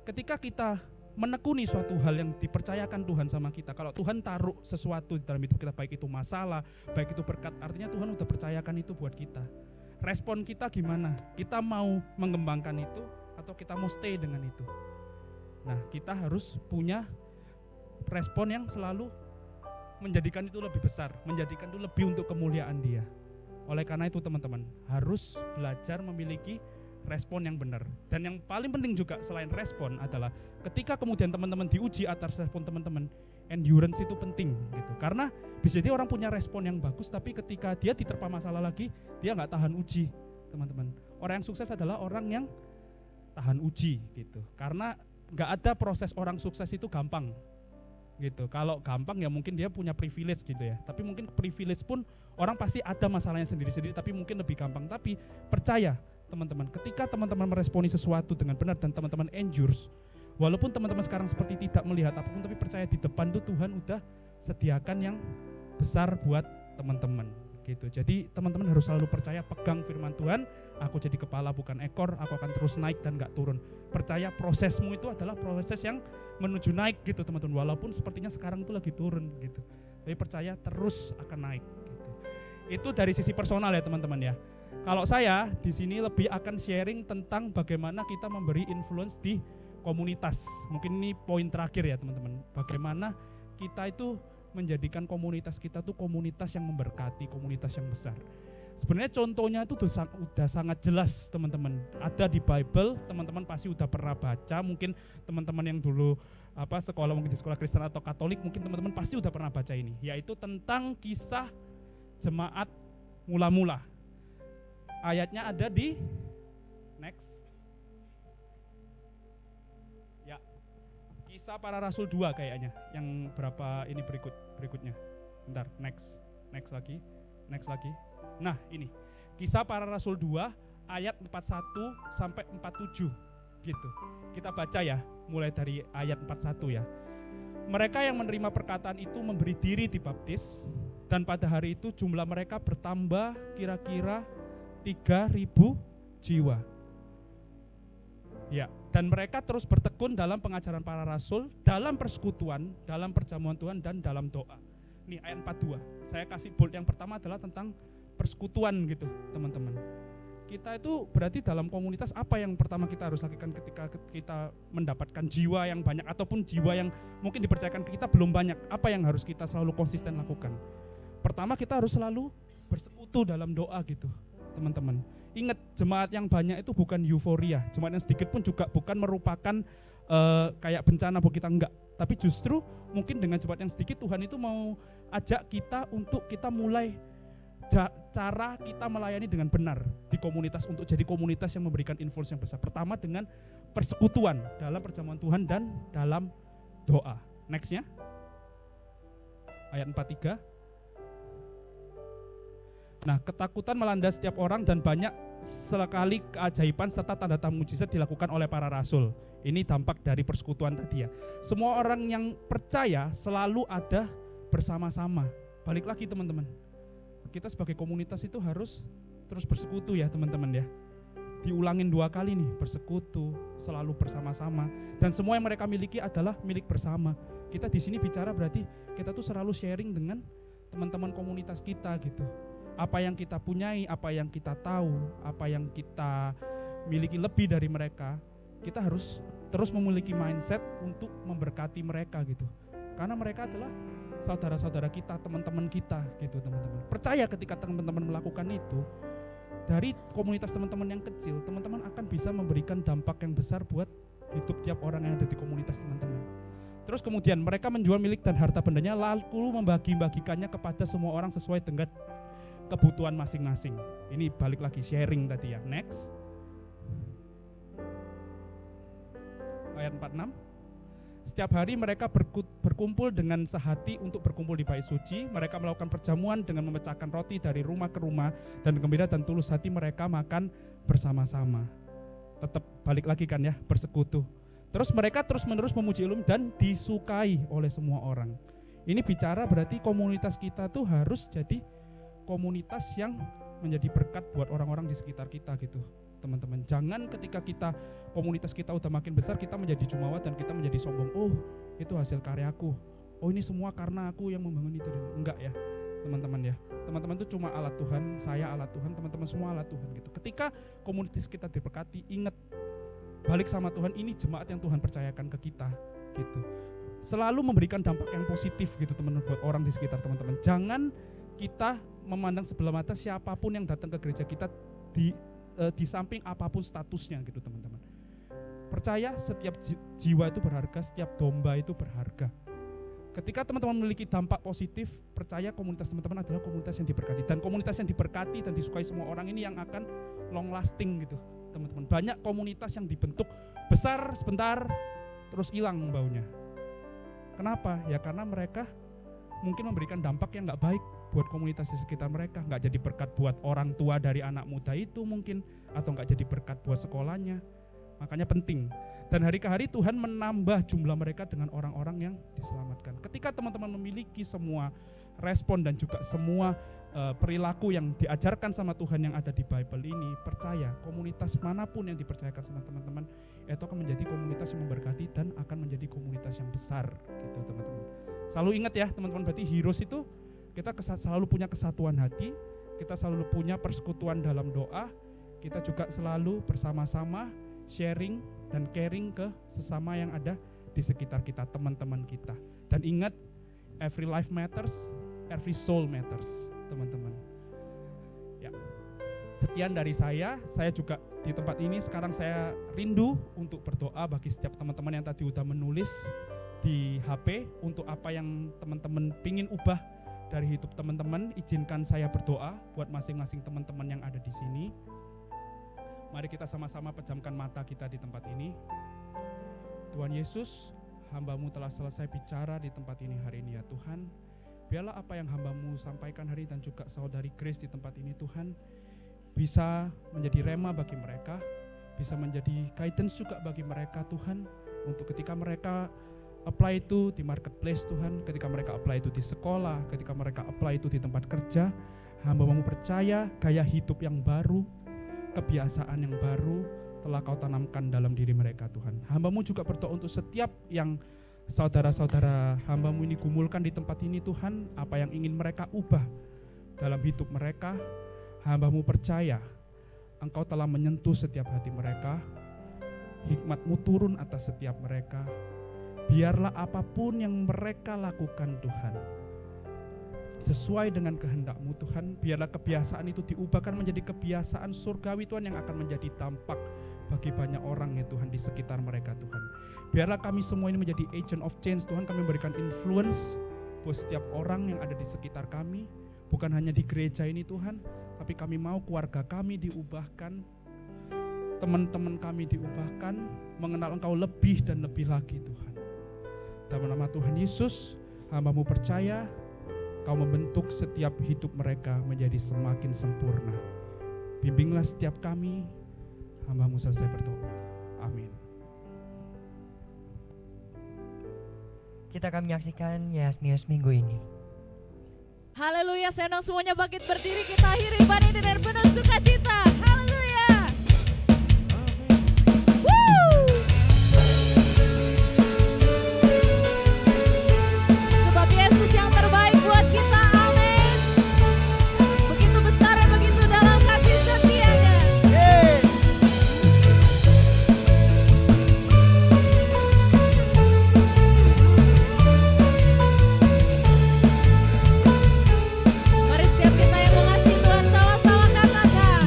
ketika kita menekuni suatu hal yang dipercayakan Tuhan sama kita, kalau Tuhan taruh sesuatu di dalam hidup kita, baik itu masalah, baik itu berkat, artinya Tuhan udah percayakan itu buat kita. Respon kita gimana? Kita mau mengembangkan itu atau kita mau stay dengan itu? Nah, kita harus punya respon yang selalu menjadikan itu lebih besar, menjadikan itu lebih untuk kemuliaan Dia. Oleh karena itu teman-teman harus belajar memiliki respon yang benar. Dan yang paling penting juga selain respon adalah ketika kemudian teman-teman diuji atas respon teman-teman, endurance itu penting gitu. Karena bisa jadi orang punya respon yang bagus, tapi ketika dia diterpa masalah lagi, dia nggak tahan uji, teman-teman. Orang yang sukses adalah orang yang tahan uji gitu. Karena nggak ada proses orang sukses itu gampang gitu. Kalau gampang ya mungkin dia punya privilege gitu ya. Tapi mungkin privilege pun orang pasti ada masalahnya sendiri-sendiri, tapi mungkin lebih gampang. Tapi percaya teman-teman, ketika teman-teman meresponi sesuatu dengan benar dan teman-teman endures, walaupun teman-teman sekarang seperti tidak melihat apapun, tapi percaya di depan tuh Tuhan udah sediakan yang besar buat teman-teman gitu. Jadi teman-teman harus selalu percaya, pegang firman Tuhan, aku jadi kepala bukan ekor, aku akan terus naik dan gak turun. Percaya prosesmu itu adalah proses yang menuju naik gitu teman-teman, walaupun sepertinya sekarang itu lagi turun gitu. Tapi percaya terus akan naik gitu. Itu dari sisi personal ya teman-teman ya. Kalau saya di sini lebih akan sharing tentang bagaimana kita memberi influence di komunitas. Mungkin ini poin terakhir ya teman-teman. Bagaimana kita itu menjadikan komunitas kita tuh komunitas yang memberkati, komunitas yang besar. Sebenarnya contohnya itu udah sangat jelas teman-teman. Ada di Bible, teman-teman pasti udah pernah baca. Mungkin teman-teman yang dulu sekolah mungkin di sekolah Kristen atau Katolik, mungkin teman-teman pasti udah pernah baca ini. Yaitu tentang kisah jemaat mula-mula. Ayatnya ada di next. Ya. Kisah Para Rasul 2 kayaknya. Yang berapa ini berikutnya. Bentar, next lagi. Nah, ini. Kisah Para Rasul 2 ayat 41 sampai 47 gitu. Kita baca ya, mulai dari ayat 41 ya. Mereka yang menerima perkataan itu memberi diri dibaptis, dan pada hari itu jumlah mereka bertambah kira-kira 3.000 jiwa. Ya, dan mereka terus bertekun dalam pengajaran para rasul, dalam persekutuan, dalam perjamuan Tuhan dan dalam doa. Nih ayat 42. Saya kasih bold yang pertama adalah tentang persekutuan gitu, teman-teman. kita itu berarti dalam komunitas apa yang pertama kita harus lakukan ketika kita mendapatkan jiwa yang banyak ataupun jiwa yang mungkin dipercayakan ke kita belum banyak, apa yang harus kita selalu konsisten lakukan? Pertama kita harus selalu bersekutu dalam doa gitu teman-teman. Ingat, jemaat yang banyak itu bukan euforia, jemaat yang sedikit pun juga bukan merupakan kayak bencana buat kita, enggak. Tapi justru mungkin dengan jemaat yang sedikit Tuhan itu mau ajak kita untuk kita mulai cara kita melayani dengan benar di komunitas untuk jadi komunitas yang memberikan influence yang besar. Pertama dengan persekutuan dalam perjamuan Tuhan dan dalam doa. Nextnya ayat 43. Nah, ketakutan melanda setiap orang dan banyak sekali keajaiban serta tanda-tanda mujizat dilakukan oleh para rasul. Ini dampak dari persekutuan tadi ya. Semua orang yang percaya selalu ada bersama-sama. Balik lagi teman-teman, kita sebagai komunitas itu harus terus bersekutu ya teman-teman ya. Diulangin 2 kali nih, bersekutu, selalu bersama-sama, dan semua yang mereka miliki adalah milik bersama. Kita di sini bicara berarti kita tuh selalu sharing dengan teman-teman komunitas kita gitu. Apa yang kita punyai, apa yang kita tahu, apa yang kita miliki lebih dari mereka, kita harus terus memiliki mindset untuk memberkati mereka gitu. Karena mereka adalah saudara-saudara kita, teman-teman kita gitu teman-teman. Percaya ketika teman-teman melakukan itu, dari komunitas teman-teman yang kecil, teman-teman akan bisa memberikan dampak yang besar buat hidup tiap orang yang ada di komunitas teman-teman. Terus kemudian mereka menjual milik dan harta bendanya lalu membagi-bagikannya kepada semua orang sesuai dengan kebutuhan masing-masing. Ini balik lagi sharing tadi ya. Next. Ayat 46. Setiap hari mereka berkumpul dengan sehati untuk berkumpul di bait suci. Mereka melakukan perjamuan dengan memecahkan roti dari rumah ke rumah, dan gembira dan tulus hati mereka makan bersama-sama. Tetap balik lagi kan ya, bersekutu. Terus mereka terus-menerus memuji Allah dan disukai oleh semua orang. Ini bicara berarti komunitas kita tuh harus jadi komunitas yang menjadi berkat buat orang-orang di sekitar kita gitu. Teman-teman, jangan ketika komunitas kita udah makin besar kita menjadi jumawa dan kita menjadi sombong. Oh, itu hasil karyaku. Oh, ini semua karena aku yang membangun itu. Enggak ya, teman-teman ya. Teman-teman itu cuma alat Tuhan, saya alat Tuhan, teman-teman semua alat Tuhan gitu. Ketika komunitas kita diberkati, ingat balik sama Tuhan, ini jemaat yang Tuhan percayakan ke kita gitu. Selalu memberikan dampak yang positif gitu teman-teman buat orang di sekitar teman-teman. Jangan kita memandang sebelah mata siapapun yang datang ke gereja kita di samping apapun statusnya gitu teman-teman. Percaya setiap jiwa itu berharga, setiap domba itu berharga. Ketika teman-teman memiliki dampak positif, percaya komunitas teman-teman adalah komunitas yang diberkati. Dan komunitas yang diberkati dan disukai semua orang ini yang akan long lasting gitu teman-teman. Banyak komunitas yang dibentuk besar sebentar terus hilang baunya. Kenapa? Ya karena mereka mungkin memberikan dampak yang gak baik buat komunitas di sekitar mereka, nggak jadi berkat buat orang tua dari anak muda itu mungkin, atau nggak jadi berkat buat sekolahnya. Makanya penting. Dan hari ke hari Tuhan menambah jumlah mereka dengan orang-orang yang diselamatkan. Ketika teman-teman memiliki semua respon dan juga semua perilaku yang diajarkan sama Tuhan yang ada di Bible ini, percaya komunitas manapun yang dipercayakan sama teman-teman itu akan menjadi komunitas yang memberkati dan akan menjadi komunitas yang besar gitu teman-teman. Selalu ingat ya teman-teman, berarti heroes itu kita selalu punya kesatuan hati, kita selalu punya persekutuan dalam doa, kita juga selalu bersama-sama sharing dan caring ke sesama yang ada di sekitar kita, teman-teman kita. Dan ingat, every life matters, every soul matters, teman-teman. Ya. Sekian dari saya juga di tempat ini sekarang saya rindu untuk berdoa bagi setiap teman-teman yang tadi udah menulis di HP untuk apa yang teman-teman pingin ubah dari hidup teman-teman. Izinkan saya berdoa buat masing-masing teman-teman yang ada di sini. Mari kita sama-sama pejamkan mata kita di tempat ini. Tuhan Yesus, hamba-Mu telah selesai bicara di tempat ini hari ini ya Tuhan. Biarlah apa yang hamba-Mu sampaikan hari dan juga saudari Grace di tempat ini Tuhan, bisa menjadi rema bagi mereka, bisa menjadi guidance juga bagi mereka Tuhan, untuk ketika mereka apply itu di marketplace Tuhan, ketika mereka apply itu di sekolah, ketika mereka apply itu di tempat kerja, hamba-Mu percaya gaya hidup yang baru, kebiasaan yang baru telah Kau tanamkan dalam diri mereka Tuhan. Hamba-Mu juga berdoa untuk setiap yang saudara-saudara hamba-Mu ini gumulkan di tempat ini Tuhan, apa yang ingin mereka ubah dalam hidup mereka, hamba-Mu percaya Engkau telah menyentuh setiap hati mereka, hikmat-Mu turun atas setiap mereka. Biarlah apapun yang mereka lakukan Tuhan, sesuai dengan kehendak-Mu Tuhan. Biarlah kebiasaan itu diubahkan menjadi kebiasaan surgawi Tuhan, yang akan menjadi dampak bagi banyak orang ya Tuhan di sekitar mereka Tuhan. Biarlah kami semua ini menjadi agent of change Tuhan. Kami memberikan influence buat setiap orang yang ada di sekitar kami, bukan hanya di gereja ini Tuhan, tapi kami mau keluarga kami diubahkan, teman-teman kami diubahkan, mengenal Engkau lebih dan lebih lagi Tuhan. Dalam nama Tuhan Yesus, hamba-Mu percaya Kau membentuk setiap hidup mereka menjadi semakin sempurna. Bimbinglah setiap kami, hamba-Mu selesai berdoa. Amin. Kita akan menyaksikan Yes News minggu ini. Haleluya, saya undang semuanya bangkit berdiri, kita akhiri ibadah ini dengan penuh sukacita. Haleluya. Woo! Sebab Yesus yang terbaik buat kita, amin. Begitu besar dan begitu dalam kasih setianya. Mari setiap kita yang mengasihi Tuhan sama-sama katakan.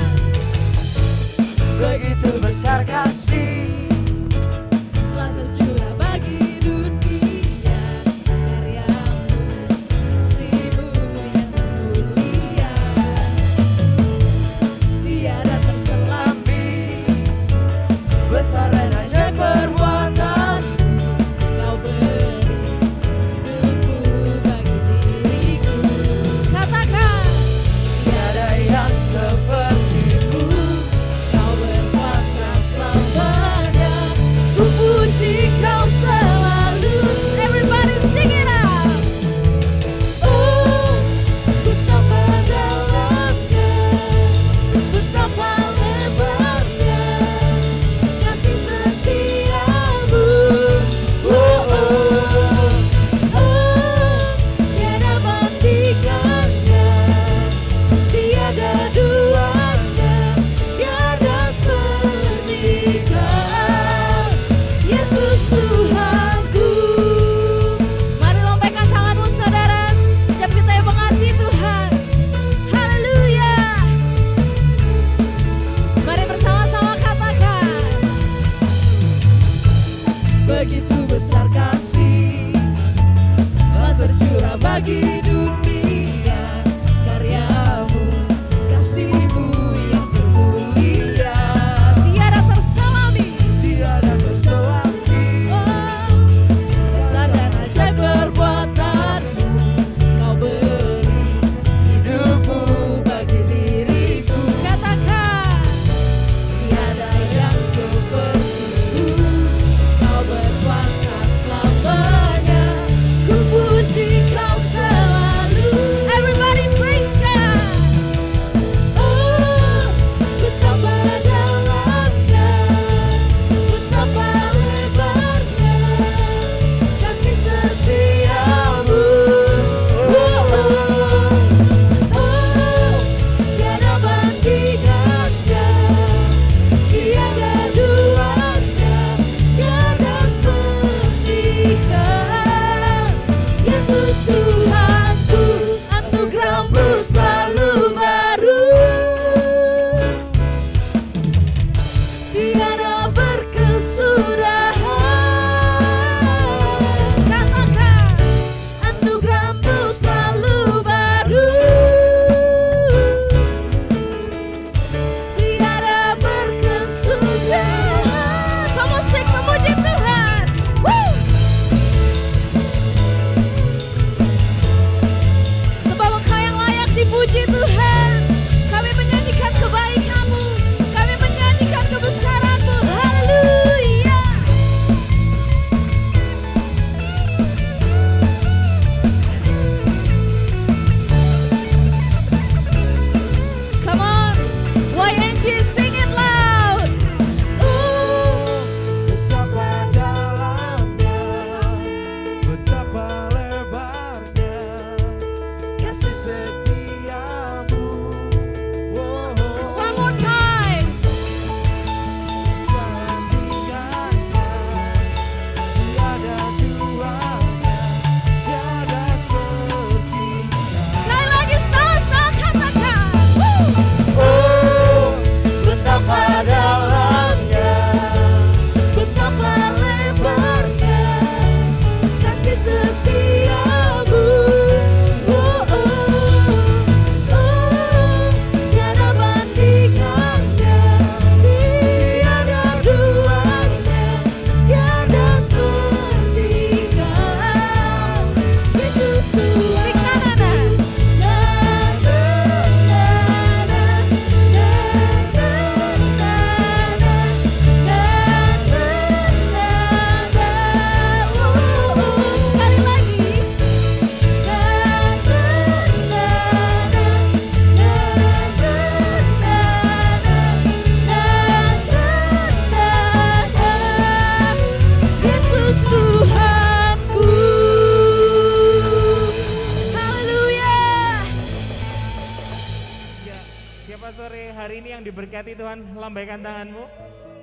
diberkati Tuhan, lambaikan tanganmu.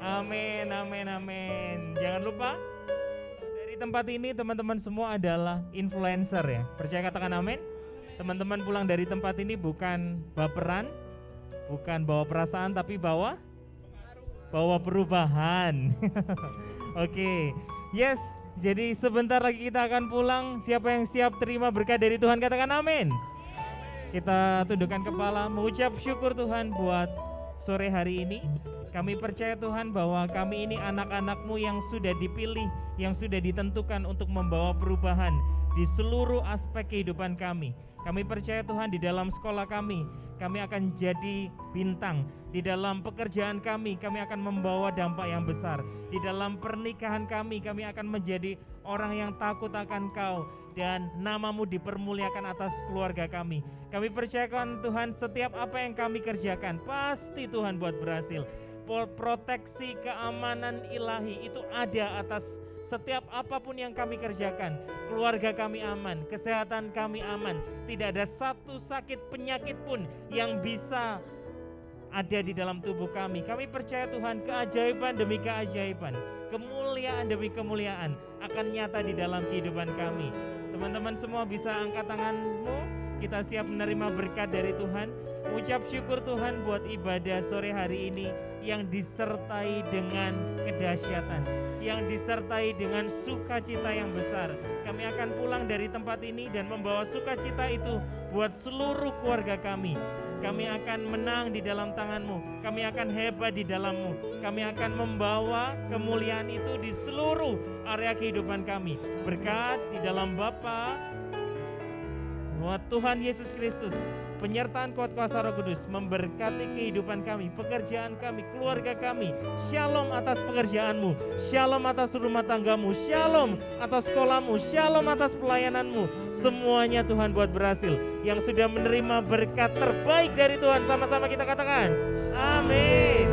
Amin, amin, amin. Jangan lupa dari tempat ini teman-teman semua adalah influencer ya. Percaya katakan amin. Teman-teman pulang dari tempat ini bukan baperan, bukan bawa perasaan, tapi bawa perubahan. Oke, yes. Jadi sebentar lagi kita akan pulang. Siapa yang siap terima berkat dari Tuhan katakan amin. Kita tundukkan kepala mengucap syukur Tuhan buat sore hari ini. Kami percaya Tuhan bahwa kami ini anak-anak-Mu yang sudah dipilih, yang sudah ditentukan untuk membawa perubahan di seluruh aspek kehidupan kami. Kami percaya Tuhan di dalam sekolah kami akan jadi bintang. Di dalam pekerjaan kami akan membawa dampak yang besar. Di dalam pernikahan kami akan menjadi orang yang takut akan Kau. Dan nama-Mu dipermuliakan atas keluarga kami. Kami percayakan Tuhan setiap apa yang kami kerjakan pasti Tuhan buat berhasil. Proteksi keamanan ilahi itu ada atas setiap apapun yang kami kerjakan. Keluarga kami aman, kesehatan kami aman. Tidak ada satu sakit penyakit pun yang bisa ada di dalam tubuh kami. Kami percaya Tuhan keajaiban demi keajaiban, kemuliaan demi kemuliaan akan nyata di dalam kehidupan kami. Teman-teman semua bisa angkat tanganmu. Kita siap menerima berkat dari Tuhan. Ucap syukur Tuhan buat ibadah sore hari ini yang disertai dengan kedahsyatan, yang disertai dengan sukacita yang besar. Kami akan pulang dari tempat ini dan membawa sukacita itu buat seluruh keluarga kami. Kami akan menang di dalam tangan-Mu. Kami akan hebat di dalam-Mu. Kami akan membawa kemuliaan itu di seluruh area kehidupan kami. Berkat di dalam Bapa, Tuhan Yesus Kristus, penyertaan kuat kuasa Roh Kudus memberkati kehidupan kami, pekerjaan kami, keluarga kami. Shalom atas pekerjaan-Mu, shalom atas rumah tangga-Mu, shalom atas sekolah-Mu, shalom atas pelayanan-Mu. Semuanya Tuhan buat berhasil. Yang sudah menerima berkat terbaik dari Tuhan, sama-sama kita katakan amin.